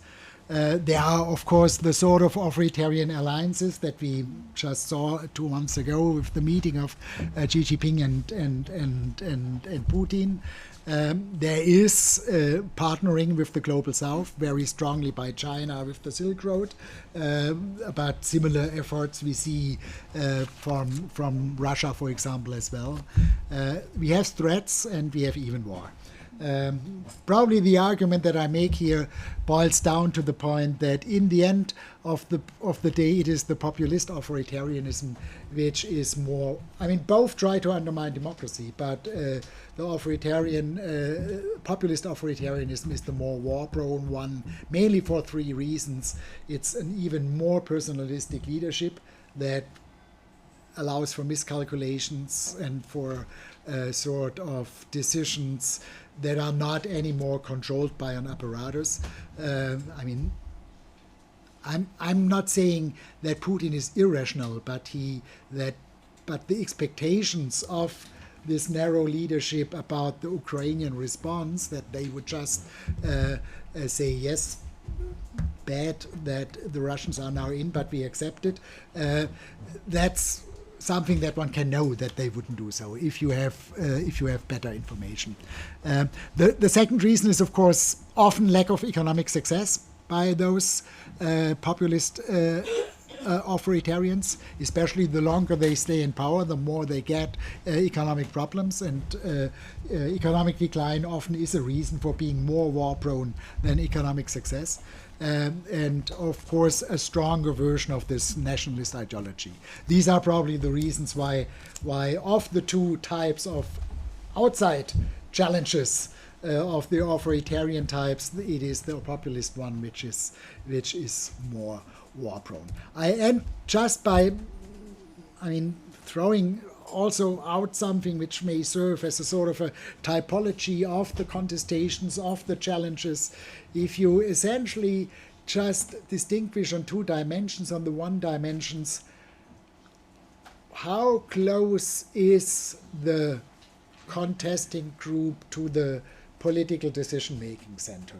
There are, of course, the sort of authoritarian alliances that we just saw 2 months ago with the meeting of Xi Jinping and Putin. There is partnering with the Global South very strongly by China with the Silk Road, but similar efforts we see from Russia, for example, as well. We have threats and we have even war. Probably the argument that I make here boils down to the point that in the end of the day, it is the populist authoritarianism which is more. I mean, both try to undermine democracy, but the populist authoritarianism is the more war-prone one, mainly for 3 reasons. It's an even more personalistic leadership that allows for miscalculations and for sort of decisions that are not anymore controlled by an apparatus. I mean, I'm not saying that Putin is irrational, but the expectations of this narrow leadership about the Ukrainian response, that they would just say yes, bad that the Russians are now in, but we accept it. That's something that one can know that they wouldn't do so if you have better information. The second reason is, of course, often lack of economic success by those populist authoritarians. Especially the longer they stay in power, the more they get economic problems, and economic decline often is a reason for being more war-prone than economic success. And of course, a stronger version of this nationalist ideology. These are probably the reasons why of the 2 types of outside challenges of the authoritarian types, it is the populist one which is more war-prone. I end just by, throwing also out something which may serve as a sort of a typology of the contestations, of the challenges. If you essentially just distinguish on 2 dimensions, on the one dimensions, how close is the contesting group to the political decision-making center?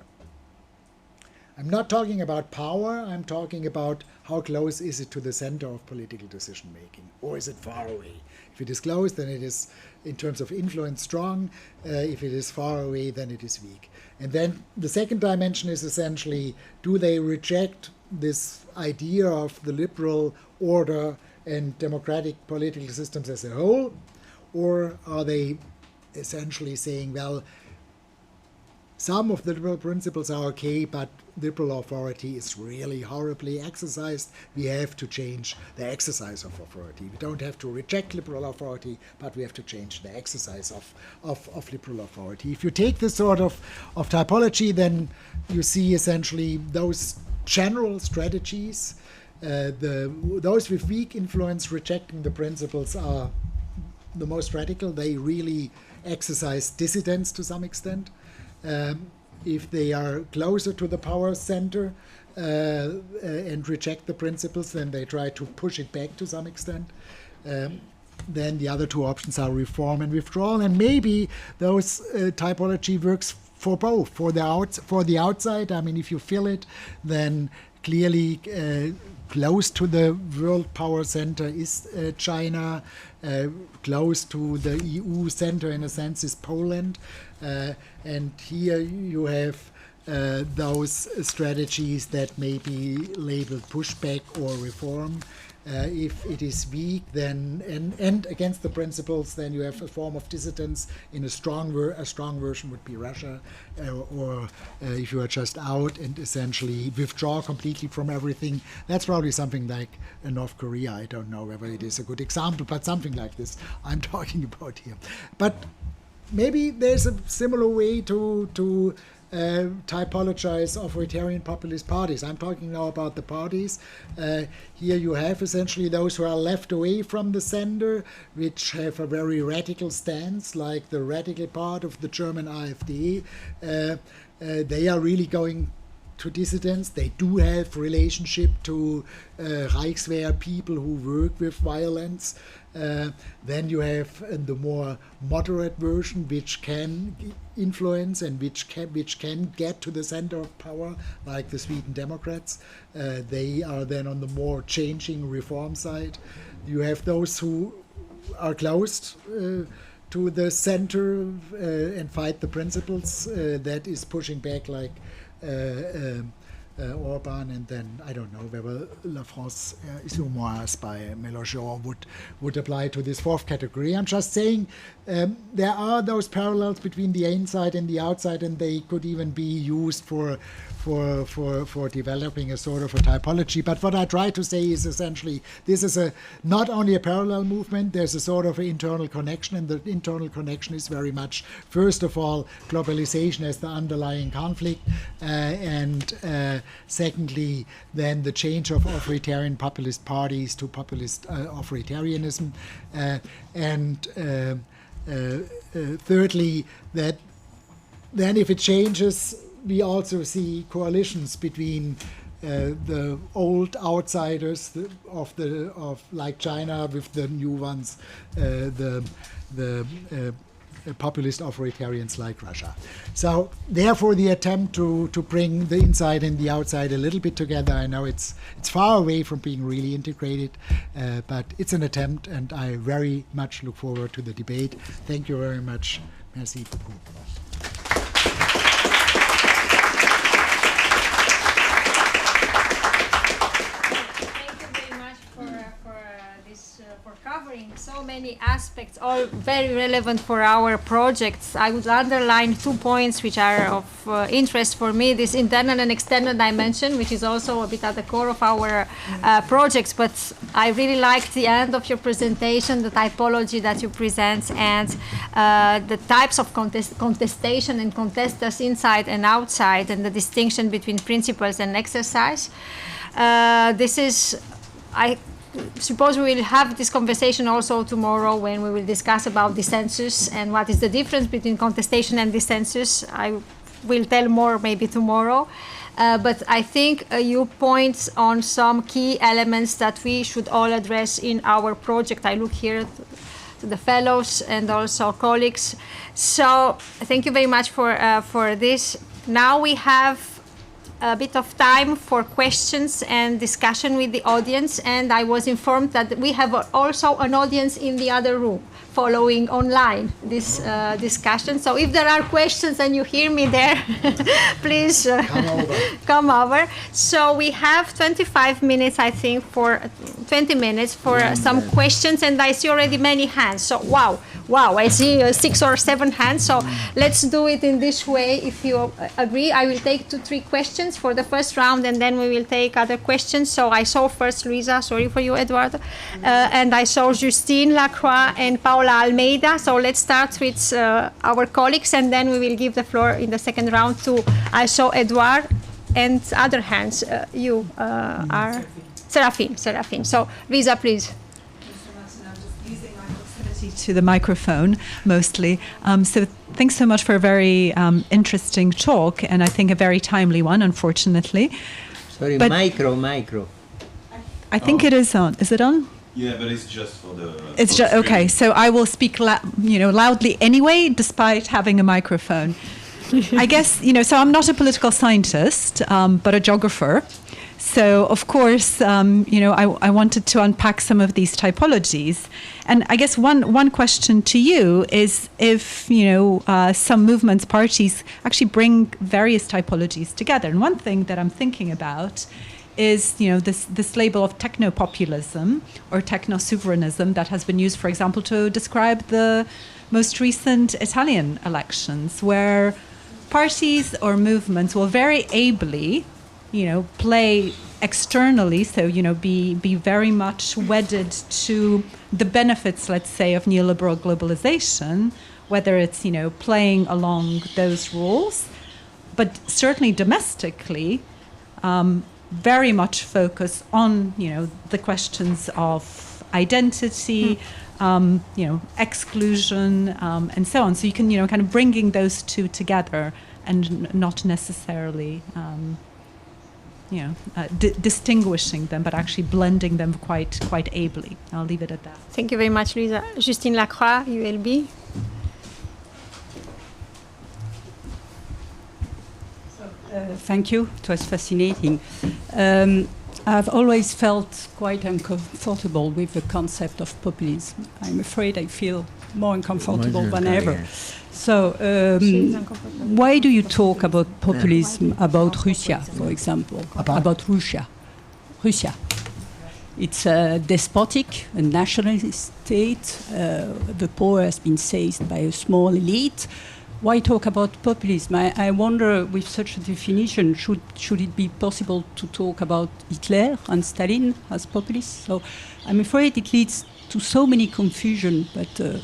I'm not talking about power, I'm talking about how close is it to the center of political decision-making, or is it far away? If it is close, then it is, in terms of influence, strong. If it is far away, then it is weak. And then the second dimension is essentially, do they reject this idea of the liberal order and democratic political systems as a whole, or are they essentially saying, well, some of the liberal principles are okay, but liberal authority is really horribly exercised. We have to change the exercise of authority. We don't have to reject liberal authority, but we have to change the exercise of liberal authority. If you take this sort of typology, then you see essentially those general strategies. Those with weak influence rejecting the principles are the most radical. They really exercise dissidence to some extent. If they are closer to the power center and reject the principles, then they try to push it back to some extent. Then the other 2 options are reform and withdrawal, and maybe those typology works for both. For the outside, I mean, if you feel it, then clearly close to the world power center is China. Close to the EU center, in a sense, is Poland. And here you have those strategies that may be labeled pushback or reform. If it is weak, then and against the principles, then you have a form of dissidence. In a strong version would be Russia, or if you are just out and essentially withdraw completely from everything, that's probably something like North Korea. I don't know whether it is a good example, but something like this I'm talking about here. But maybe there's a similar way to typologize authoritarian populist parties. I'm talking now about the parties. Here you have essentially those who are left away from the center, which have a very radical stance, like the radical part of the German AfD. They are really going to dissidents. They do have relationship to Reichswehr people who work with violence. Then you have the more moderate version, which can influence and which can get to the center of power, like the Sweden Democrats. They are then on the more changing reform side. You have those who are closed to the center and fight the principles. That is pushing back, like Orban, and then I don't know whether La France Isoumoise by Mélenchon would apply to this fourth category. I'm just saying there are those parallels between the inside and the outside, and they could even be used for developing a sort of a typology. But what I try to say is essentially this is not only a parallel movement, there's a sort of internal connection, and the internal connection is very much, first of all, globalization as the underlying conflict, and secondly, then the change of authoritarian populist parties to populist authoritarianism, and thirdly, that then if it changes, we also see coalitions between the old outsiders of like China with the new ones, the populist authoritarians like Russia. So therefore the attempt to bring the inside and the outside a little bit together, I know it's far away from being really integrated, but it's an attempt, and I very much look forward to the debate. Thank you very much. Merci beaucoup. Covering so many aspects, all very relevant for our projects. I would underline 2 points which are of interest for me: this internal and external dimension, which is also a bit at the core of our projects. But I really liked the end of your presentation, the typology that you present, and the types of contestation and contesters inside and outside, and the distinction between principles and exercise. This is, I suppose we will have this conversation also tomorrow when we will discuss about dissensus and what is the difference between contestation and dissensus. I will tell more maybe tomorrow. But I think you point on some key elements that we should all address in our project. I look here to the fellows and also colleagues. So thank you very much for this. Now we have a bit of time for questions and discussion with the audience, and I was informed that we have also an audience in the other room following online this discussion. So if there are questions and you hear me there, please come over. So we have 25 minutes, I think, for 20 minutes for some questions, and I see already many hands. So wow, I see 6 or 7 hands. So let's do it in this way. If you agree, I will take 2-3 questions for the first round, and then we will take other questions. So I saw first Luisa, sorry for you, Eduardo, and I saw Justine Lacroix and Paula Almeida. So let's start with our colleagues, and then we will give the floor in the second round to, I saw Eduard and other hands. You are Seraphine. So Luisa, please. To the microphone mostly. So thanks so much for a very interesting talk, and I think a very timely one, unfortunately. Sorry, but micro. I think it is on. Is it on? Yeah, but it's just for the... It's just, okay, so I will speak loudly anyway, despite having a microphone. I guess, so I'm not a political scientist, but a geographer. So, of course, I wanted to unpack some of these typologies. And I guess one question to you is if, some movements, parties actually bring various typologies together. And one thing that I'm thinking about is, this label of techno-populism or techno-souverenism that has been used, for example, to describe the most recent Italian elections, where parties or movements will very ably play externally, so, be very much wedded to the benefits, let's say, of neoliberal globalization, whether it's, playing along those rules, but certainly domestically, very much focus on, the questions of identity, exclusion, and so on. So you can, kind of bringing those two together and not necessarily distinguishing them, but actually blending them quite ably. I'll leave it at that. Thank you very much, Louisa. Justine Lacroix, ULB. Thank you. It was fascinating. I've always felt quite uncomfortable with the concept of populism. I'm afraid I feel more uncomfortable than ever. So, why do you talk about populism about Russia, for example? About Russia. It's a despotic, a nationalist state. The power has been seized by a small elite. Why talk about populism? I wonder, with such a definition, should it be possible to talk about Hitler and Stalin as populists? So I'm afraid it leads to so many confusion, but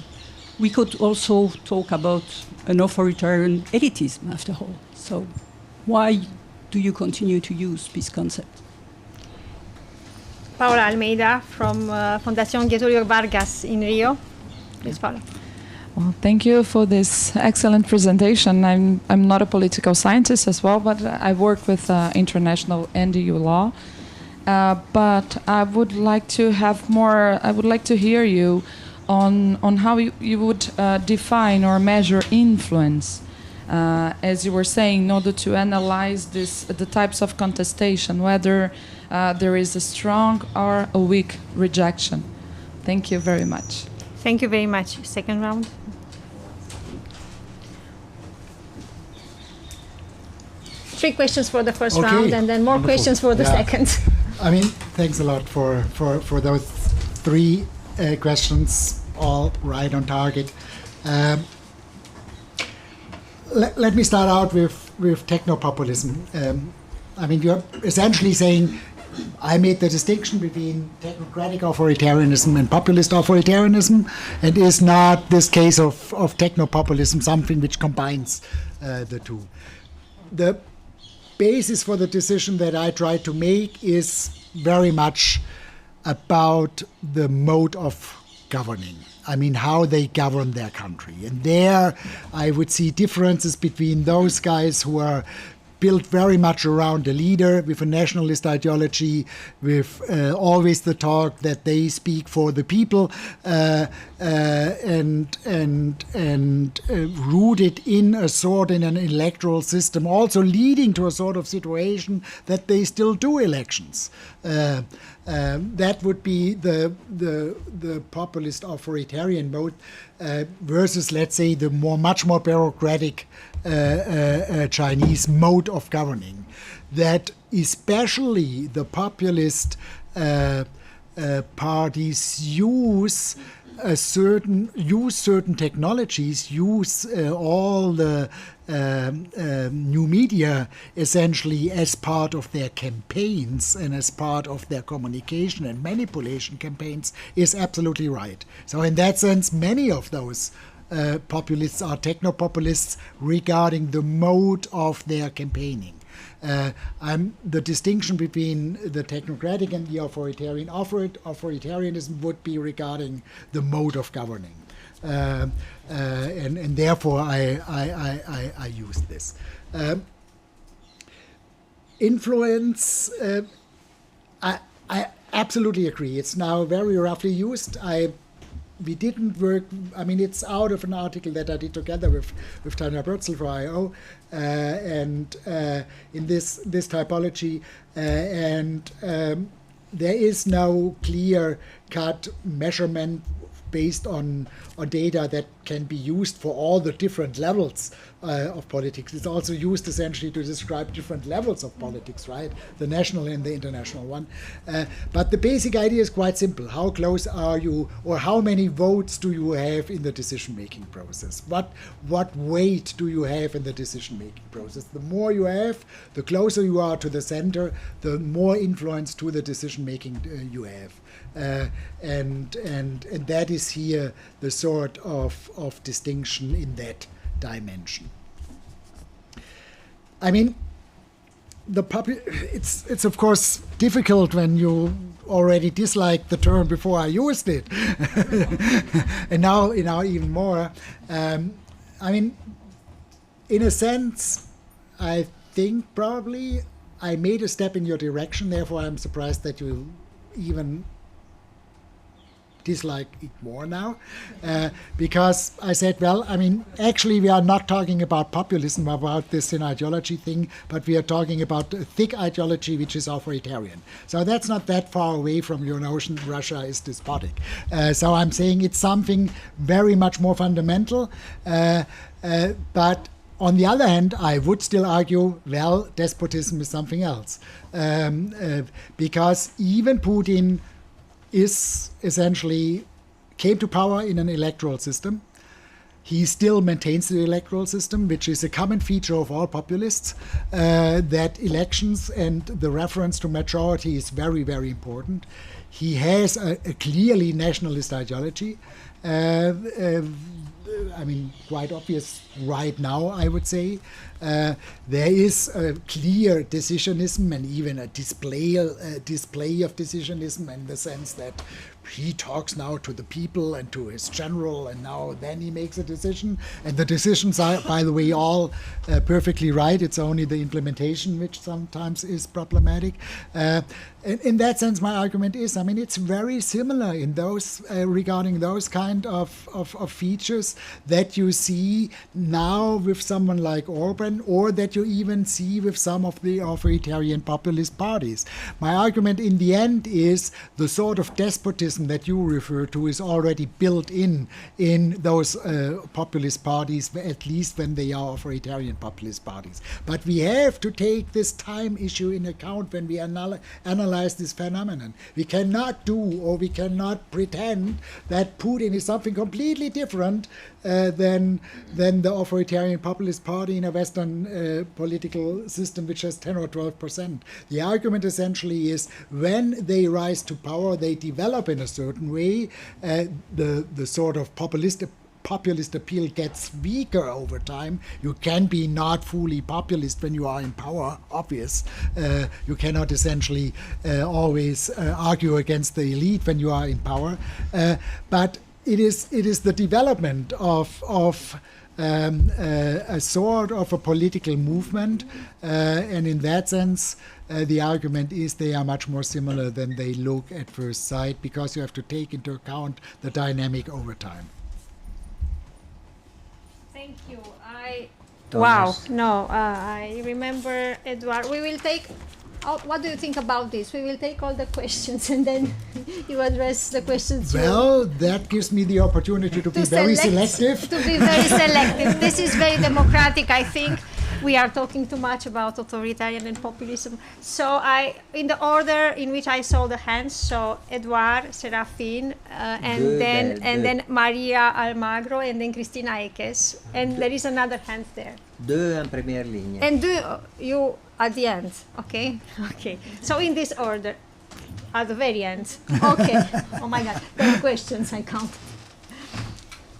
we could also talk about an authoritarian elitism after all. So why do you continue to use this concept? Paola Almeida from Fundación Getúlio Vargas in Rio. Please, Paola. Well, thank you for this excellent presentation. I'm not a political scientist as well, but I work with international and EU law. But I would like to have more. I would like to hear you on how you would define or measure influence, as you were saying, in order to analyze the types of contestation, whether there is a strong or a weak rejection. Thank you very much. Thank you very much. Second round. Three questions for the first round, and then more questions for the second. I mean, thanks a lot for those three questions, all right on target. Let me start out with technopopulism. I mean, you're essentially saying I made the distinction between technocratic authoritarianism and populist authoritarianism, and is not this case of technopopulism something which combines the two? The basis for the decision that I tried to make is very much about the mode of governing. I mean, how they govern their country. And there I would see differences between those guys who are built very much around a leader with a nationalist ideology, with always the talk that they speak for the people, and rooted in an electoral system, also leading to a sort of situation that they still do elections. That would be the populist authoritarian mode versus, let's say, the much more bureaucratic Chinese mode of governing. That especially the populist parties use certain technologies, use all the new media essentially as part of their campaigns and as part of their communication and manipulation campaigns, is absolutely right. So in that sense, many of those populists are technopopulists regarding the mode of their campaigning. The distinction between the technocratic and the authoritarian. Authoritarianism would be regarding the mode of governing, and therefore I use this. Influence. I absolutely agree. It's now very roughly used. We didn't work. I mean, it's out of an article that I did together with Tanja Bürzel for I/O, and in this typology, and there is no clear-cut measurement based on data that can be used for all the different levels of politics. It's also used essentially to describe different levels of politics, right? The national and the international one. But the basic idea is quite simple. How close are you, or how many votes do you have in the decision-making process? What weight do you have in the decision-making process? The more you have, the closer you are to the center, the more influence to the decision-making you have. And that is here the sort of distinction in that dimension. I mean, it's of course difficult when you already disliked the term before I used it, and now even more. I mean, in a sense, I think probably I made a step in your direction, therefore I'm surprised that you even dislike it more now, because I said, well, I mean, actually we are not talking about populism, about this thin ideology thing, but we are talking about a thick ideology which is authoritarian. So that's not that far away from your notion Russia is despotic. So I'm saying it's something very much more fundamental, but on the other hand, I would still argue, well, despotism is something else, because even Putin is essentially came to power in an electoral system. He still maintains the electoral system, which is a common feature of all populists, that elections and the reference to majority is very, very important. He has a clearly nationalist ideology. I mean, quite obvious right now, I would say. There is a clear decisionism and even a display of decisionism, in the sense that he talks now to the people and to his general, and now then he makes a decision. And the decisions are, by the way, all perfectly right. It's only the implementation which sometimes is problematic. In that sense, my argument is, I mean, it's very similar in those regarding those kind of features that you see now with someone like Orban, or that you even see with some of the authoritarian populist parties. My argument in the end is the sort of despotism that you refer to is already built in those populist parties, at least when they are authoritarian populist parties. But we have to take this time issue in account when we analyze this phenomenon. We cannot do, or we cannot pretend that Putin is something completely different than the authoritarian populist party in a Western political system which has 10 or 12%. The argument essentially is, when they rise to power, they develop in a certain way. The sort of populist appeal gets weaker over time. You can be not fully populist when you are in power, obvious. You cannot essentially always argue against the elite when you are in power. But it is the development of a sort of a political movement, and in that sense, the argument is they are much more similar than they look at first sight, because you have to take into account the dynamic over time. Thank you. Thomas. I remember, Edward. We will take. What do you think about this? We will take all the questions and then you address the questions. Well, that gives me the opportunity to be very selective. To be very selective. This is very democratic, I think. We are talking too much about authoritarian and populism. So in the order in which I saw the hands, so Edouard, Serafin, and then Maria Almagro, and then Cristina Ekes. And there is another hand there. Deux en première ligne. And you at the end, okay? Okay. So in this order, at the very end. Okay. Oh my God, 10 questions I count.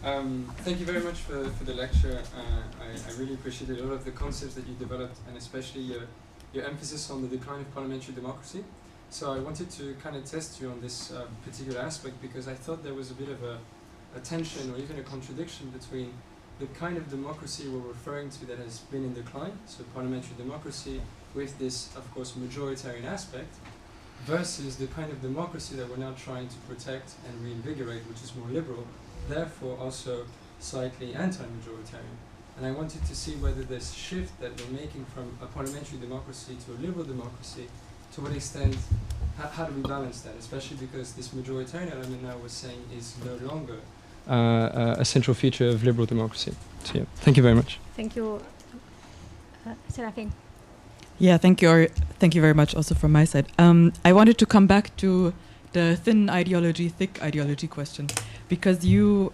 Thank you very much for the lecture. I really appreciated a lot of the concepts that you developed, and especially your emphasis on the decline of parliamentary democracy. So I wanted to kind of test you on this particular aspect, because I thought there was a bit of a tension or even a contradiction between the kind of democracy we're referring to that has been in decline, so parliamentary democracy with this, of course, majoritarian aspect, versus the kind of democracy that we're now trying to protect and reinvigorate, which is more liberal, therefore also slightly anti-majoritarian. And I wanted to see whether this shift that we're making from a parliamentary democracy to a liberal democracy, to what extent, how do we balance that, especially because this majoritarian element now we're saying is no longer a central feature of liberal democracy. So yeah, thank you very much. Thank you, Serafin. Yeah, thank you very much also from my side. I wanted to come back to the thin ideology, thick ideology question, because you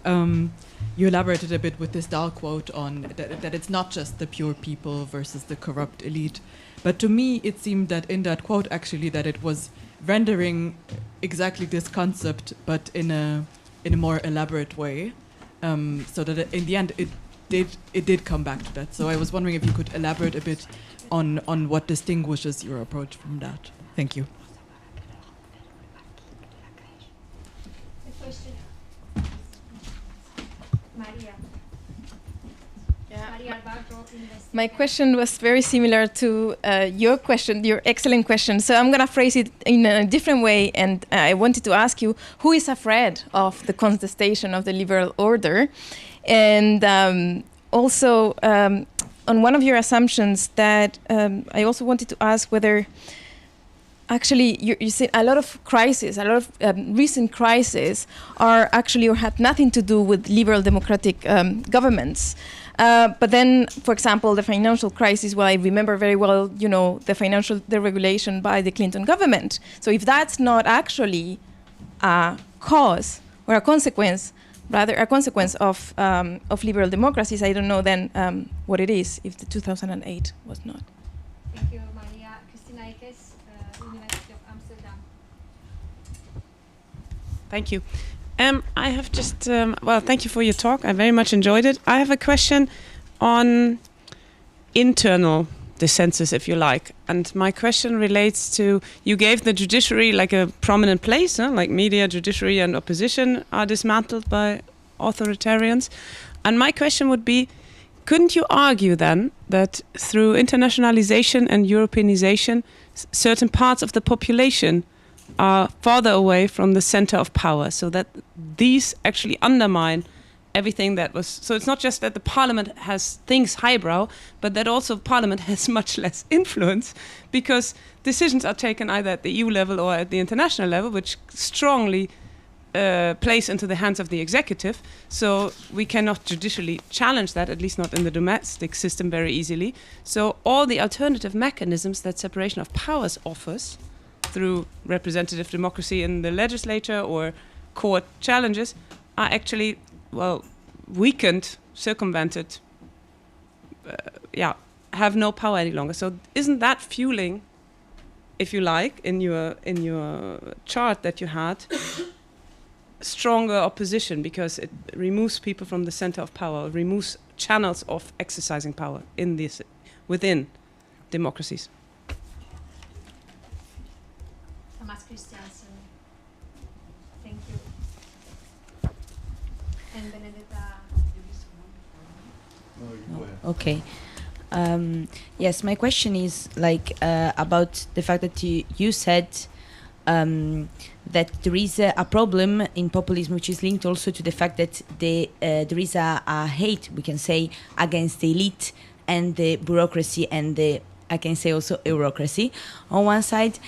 elaborated a bit with this Dahl quote on that it's not just the pure people versus the corrupt elite. But to me, it seemed that in that quote, actually, that it was rendering exactly this concept, but in a more elaborate way, so that in the end it did come back to that. So I was wondering if you could elaborate a bit on what distinguishes your approach from that. Thank you. Maria. Yeah, My question was very similar to your question, your excellent question. So I'm going to phrase it in a different way. And I wanted to ask you, who is afraid of the contestation of the liberal order? And also, on one of your assumptions that I also wanted to ask whether actually you said a lot of crises, a lot of recent crises are actually or had nothing to do with liberal democratic governments. But then, for example, the financial crisis, well, I remember very well, you know, the financial deregulation by the Clinton government. So if that's not actually a cause or a consequence, rather a consequence of liberal democracies, I don't know then what it is if the 2008 was not. Thank you, Maria. Christina Eikes, University of Amsterdam. Thank you. I have just, well, thank you for your talk. I very much enjoyed it. I have a question on internal dissensus, if you like. And my question relates to, you gave the judiciary like a prominent place, like media, judiciary and opposition are dismantled by authoritarians. And my question would be, couldn't you argue then that through internationalization and Europeanization, certain parts of the population are farther away from the center of power, so that these actually undermine everything that was... So it's not just that the parliament has things highbrow, but that also parliament has much less influence, because decisions are taken either at the EU level or at the international level, which strongly plays into the hands of the executive. So we cannot judicially challenge that, at least not in the domestic system very easily. So all the alternative mechanisms that separation of powers offers, through representative democracy in the legislature or court challenges, are actually, well, weakened, circumvented, have no power any longer. So isn't that fueling, if you like, in your chart that you had, stronger opposition, because it removes people from the center of power, removes channels of exercising power in this within democracies? Thomas Christiansen. Thank you. And Benedetta. Okay. Yes, my question is like about the fact that you said that there is a problem in populism, which is linked also to the fact that there is a hate, we can say, against the elite and the bureaucracy and the, I can say also, bureaucracy on one side.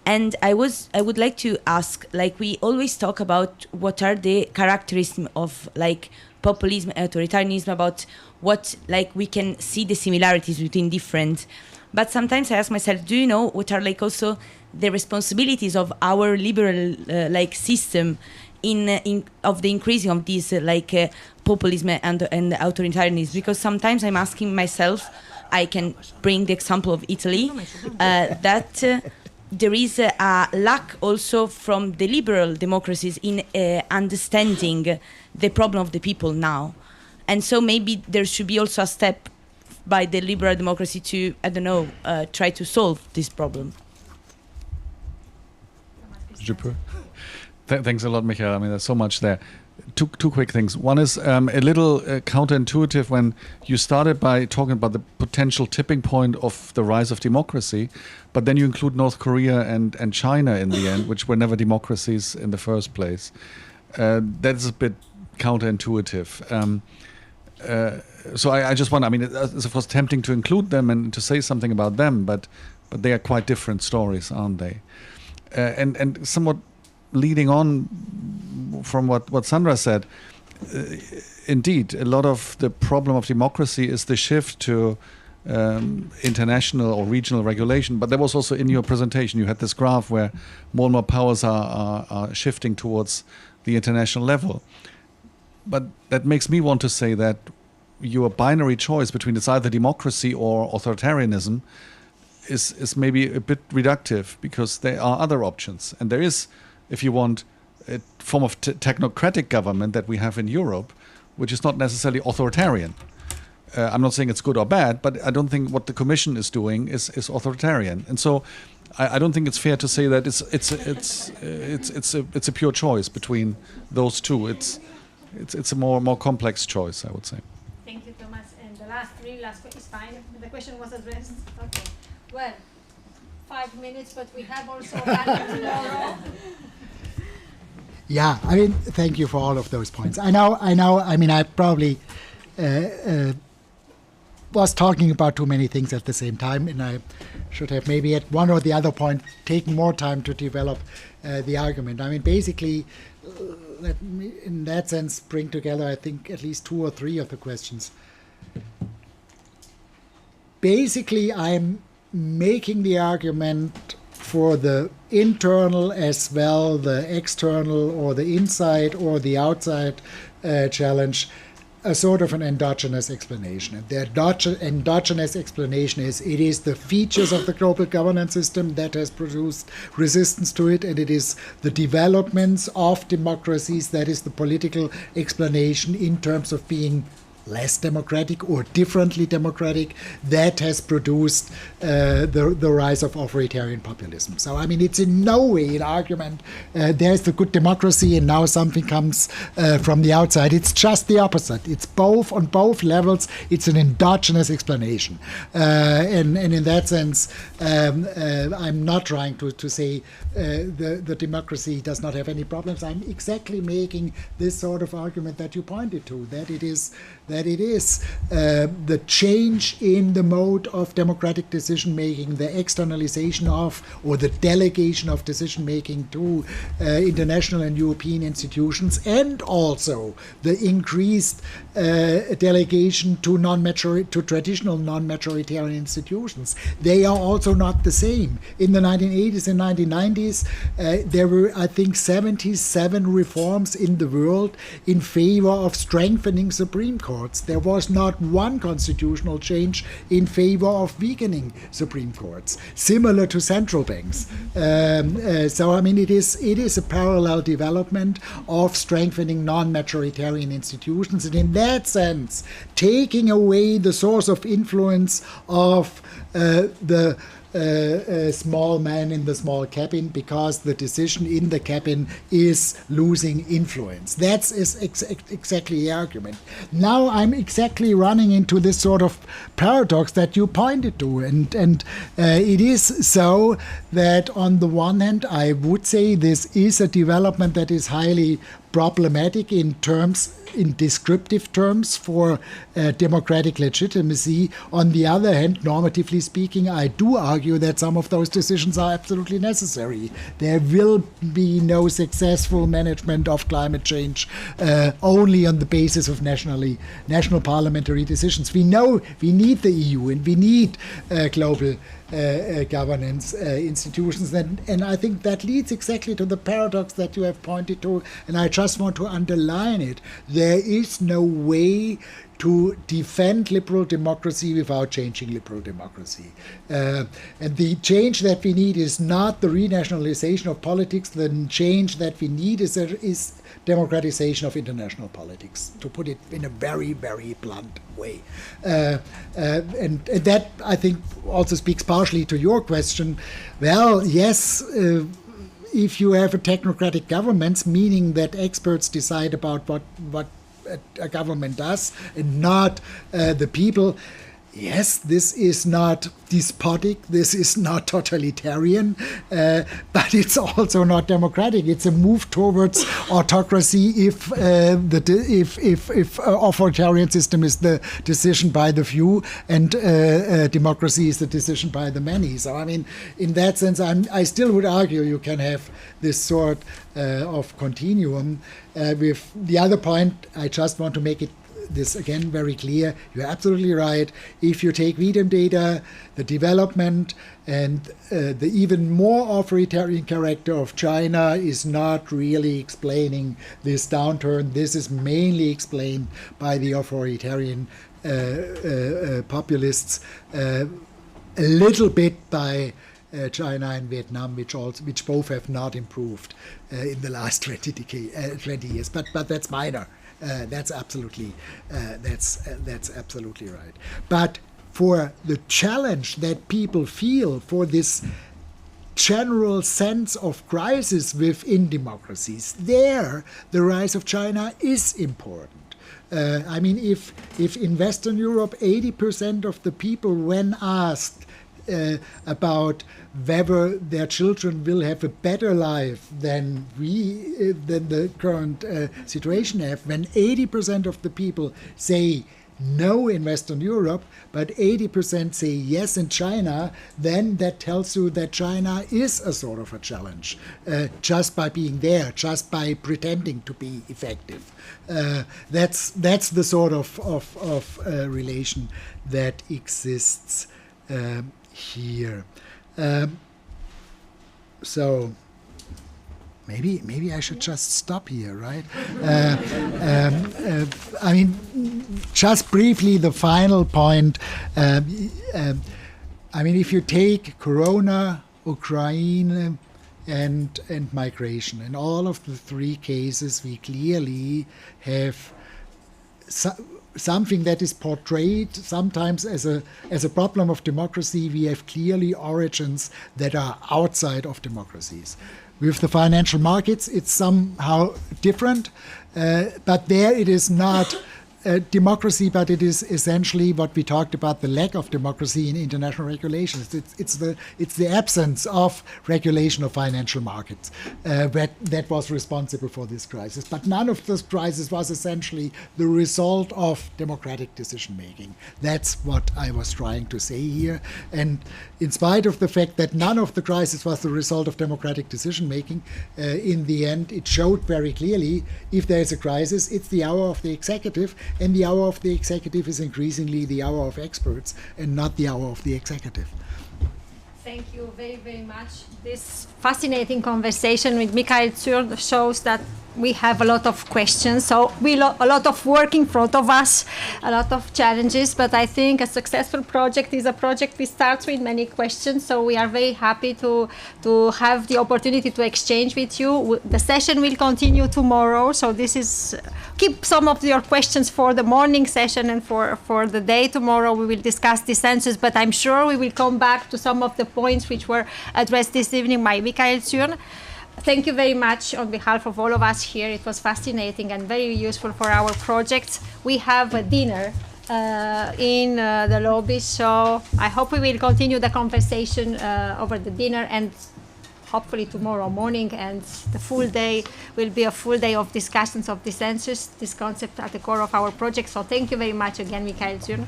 And I would like to ask, like, we always talk about what are the characteristics of like populism, authoritarianism, about what like we can see the similarities between different. But sometimes I ask myself, do you know what are like also the responsibilities of our liberal like system in of the increasing of this populism and authoritarianism? Because sometimes I'm asking myself, I can bring the example of Italy, that there is a lack also from the liberal democracies in understanding the problem of the people now. And so maybe there should be also a step by the liberal democracy to, I don't know, try to solve this problem. Thanks a lot, Michael. I mean, there's so much there. Two quick things. One is a little counterintuitive when you started by talking about the potential tipping point of the rise of democracy, but then you include North Korea and China in the end, which were never democracies in the first place. That's a bit counterintuitive. So I just want, I mean, it's of course tempting to include them and to say something about them, but they are quite different stories, aren't they? And somewhat leading on from what Sandra said, indeed, a lot of the problem of democracy is the shift to international or regional regulation. But there was also in your presentation, you had this graph where more and more powers are shifting towards the international level. But that makes me want to say that your binary choice between it's either democracy or authoritarianism is maybe a bit reductive, because there are other options. And there is, if you want, a form of technocratic government that we have in Europe, which is not necessarily authoritarian. I'm not saying it's good or bad, but I don't think what the Commission is doing is authoritarian. And so I don't think it's fair to say that it's a pure choice between those two. It's a more complex choice, I would say. Thank you, Thomas. And the three last questions. It's fine. The question was addressed. Okay. Well, 5 minutes, but we have also a panel tomorrow. Yeah, I mean, thank you for all of those points. I know. I mean, I probably was talking about too many things at the same time, and I should have maybe at one or the other point taken more time to develop the argument. I mean, basically, let me, in that sense, bring together, I think, at least 2 or 3 of the questions. Basically, I'm making the argument for the internal as well, the external or the inside or the outside challenge, a sort of an endogenous explanation. And the endogenous explanation is it is the features of the global governance system that has produced resistance to it, and it is the developments of democracies that is the political explanation in terms of being less democratic or differently democratic that has produced the rise of authoritarian populism. So, I mean, it's in no way an argument, there's the good democracy and now something comes from the outside. It's just the opposite. It's both, on both levels, it's an endogenous explanation. And in that sense, I'm not trying to say the democracy does not have any problems. I'm exactly making this sort of argument that you pointed to, that it is the change in the mode of democratic decision-making, the externalization of or the delegation of decision-making to international and European institutions, and also the increased delegation to traditional non-majoritarian institutions. They are also not the same. In the 1980s and 1990s, there were, I think, 77 reforms in the world in favor of strengthening Supreme Courts. There was not one constitutional change in favor of weakening Supreme Courts, similar to central banks. So, I mean, it is a parallel development of strengthening non-majoritarian institutions, and in that sense, taking away the source of influence of the small man in the small cabin, because the decision in the cabin is losing influence. That's exactly the argument. Now I'm exactly running into this sort of paradox that you pointed to, and it is so that on the one hand I would say this is a development that is highly problematic in descriptive terms for democratic legitimacy. On the other hand, normatively speaking, I do argue that some of those decisions are absolutely necessary. There will be no successful management of climate change only on the basis of national parliamentary decisions. We know we need the EU and we need global governance institutions, and I think that leads exactly to the paradox that you have pointed to, and I just want to underline it. There is no way to defend liberal democracy without changing liberal democracy. And the change that we need is not the renationalization of politics. The change that we need is democratization of international politics, to put it in a very, very blunt way. And that, I think, also speaks partially to your question. Well, yes, if you have a technocratic government, meaning that experts decide about what a government does and not the people, yes, this is not despotic, this is not totalitarian, but it's also not democratic. It's a move towards autocracy if authoritarian system is the decision by the few and democracy is the decision by the many. So, I mean, in that sense, I still would argue you can have this sort of continuum. With the other point, I just want to make this again very clear. You're absolutely right. If you take VDEM data, the development and the even more authoritarian character of China is not really explaining this downturn. This is mainly explained by the authoritarian populists, a little bit by China and Vietnam, which both have not improved in the last 20 years. But that's minor. That's absolutely right. But for the challenge that people feel, for this general sense of crisis within democracies, there the rise of China is important. I mean, if in Western Europe 80% of the people, when asked about whether their children will have a better life than the current situation have, when 80% of the people say no in Western Europe, but 80% say yes in China, then that tells you that China is a sort of a challenge, just by being there, just by pretending to be effective. That's the sort of relation that exists here. So maybe I should just stop here, right? I mean, just briefly, the final point. I mean, if you take Corona, Ukraine, and migration, in all of the three cases, we clearly have something that is portrayed sometimes as a problem of democracy. We have clearly origins that are outside of democracies. With the financial markets, it's somehow different, but there it is not democracy, but it is essentially what we talked about, the lack of democracy in international regulations. It's the absence of regulation of financial markets that was responsible for this crisis. But none of this crisis was essentially the result of democratic decision making. That's what I was trying to say here. And in spite of the fact that none of the crisis was the result of democratic decision making, in the end it showed very clearly, if there is a crisis, it's the hour of the executive, and the hour of the executive is increasingly the hour of experts and not the hour of the executive. Thank you very, very much. This fascinating conversation with Michael Zürn shows that we have a lot of questions, so a lot of work in front of us, a lot of challenges, but I think a successful project is a project we start with many questions, so we are very happy to have the opportunity to exchange with you. The session will continue tomorrow, so this is, keep some of your questions for the morning session, and for the day tomorrow we will discuss dissensus, but I'm sure we will come back to some of the points which were addressed this evening by Michael Zürn. Thank you very much on behalf of all of us here. It was fascinating and very useful for our project. We have a dinner in the lobby, so I hope we will continue the conversation over the dinner, and hopefully tomorrow morning, and the full day will be a full day of discussions of dissensus, this concept at the core of our project. So thank you very much again, Michael Zürn.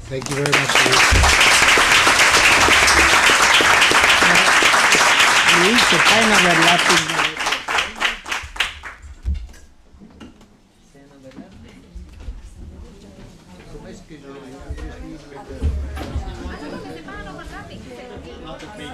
Thank you very much. C'est pas un overlapping. Not a big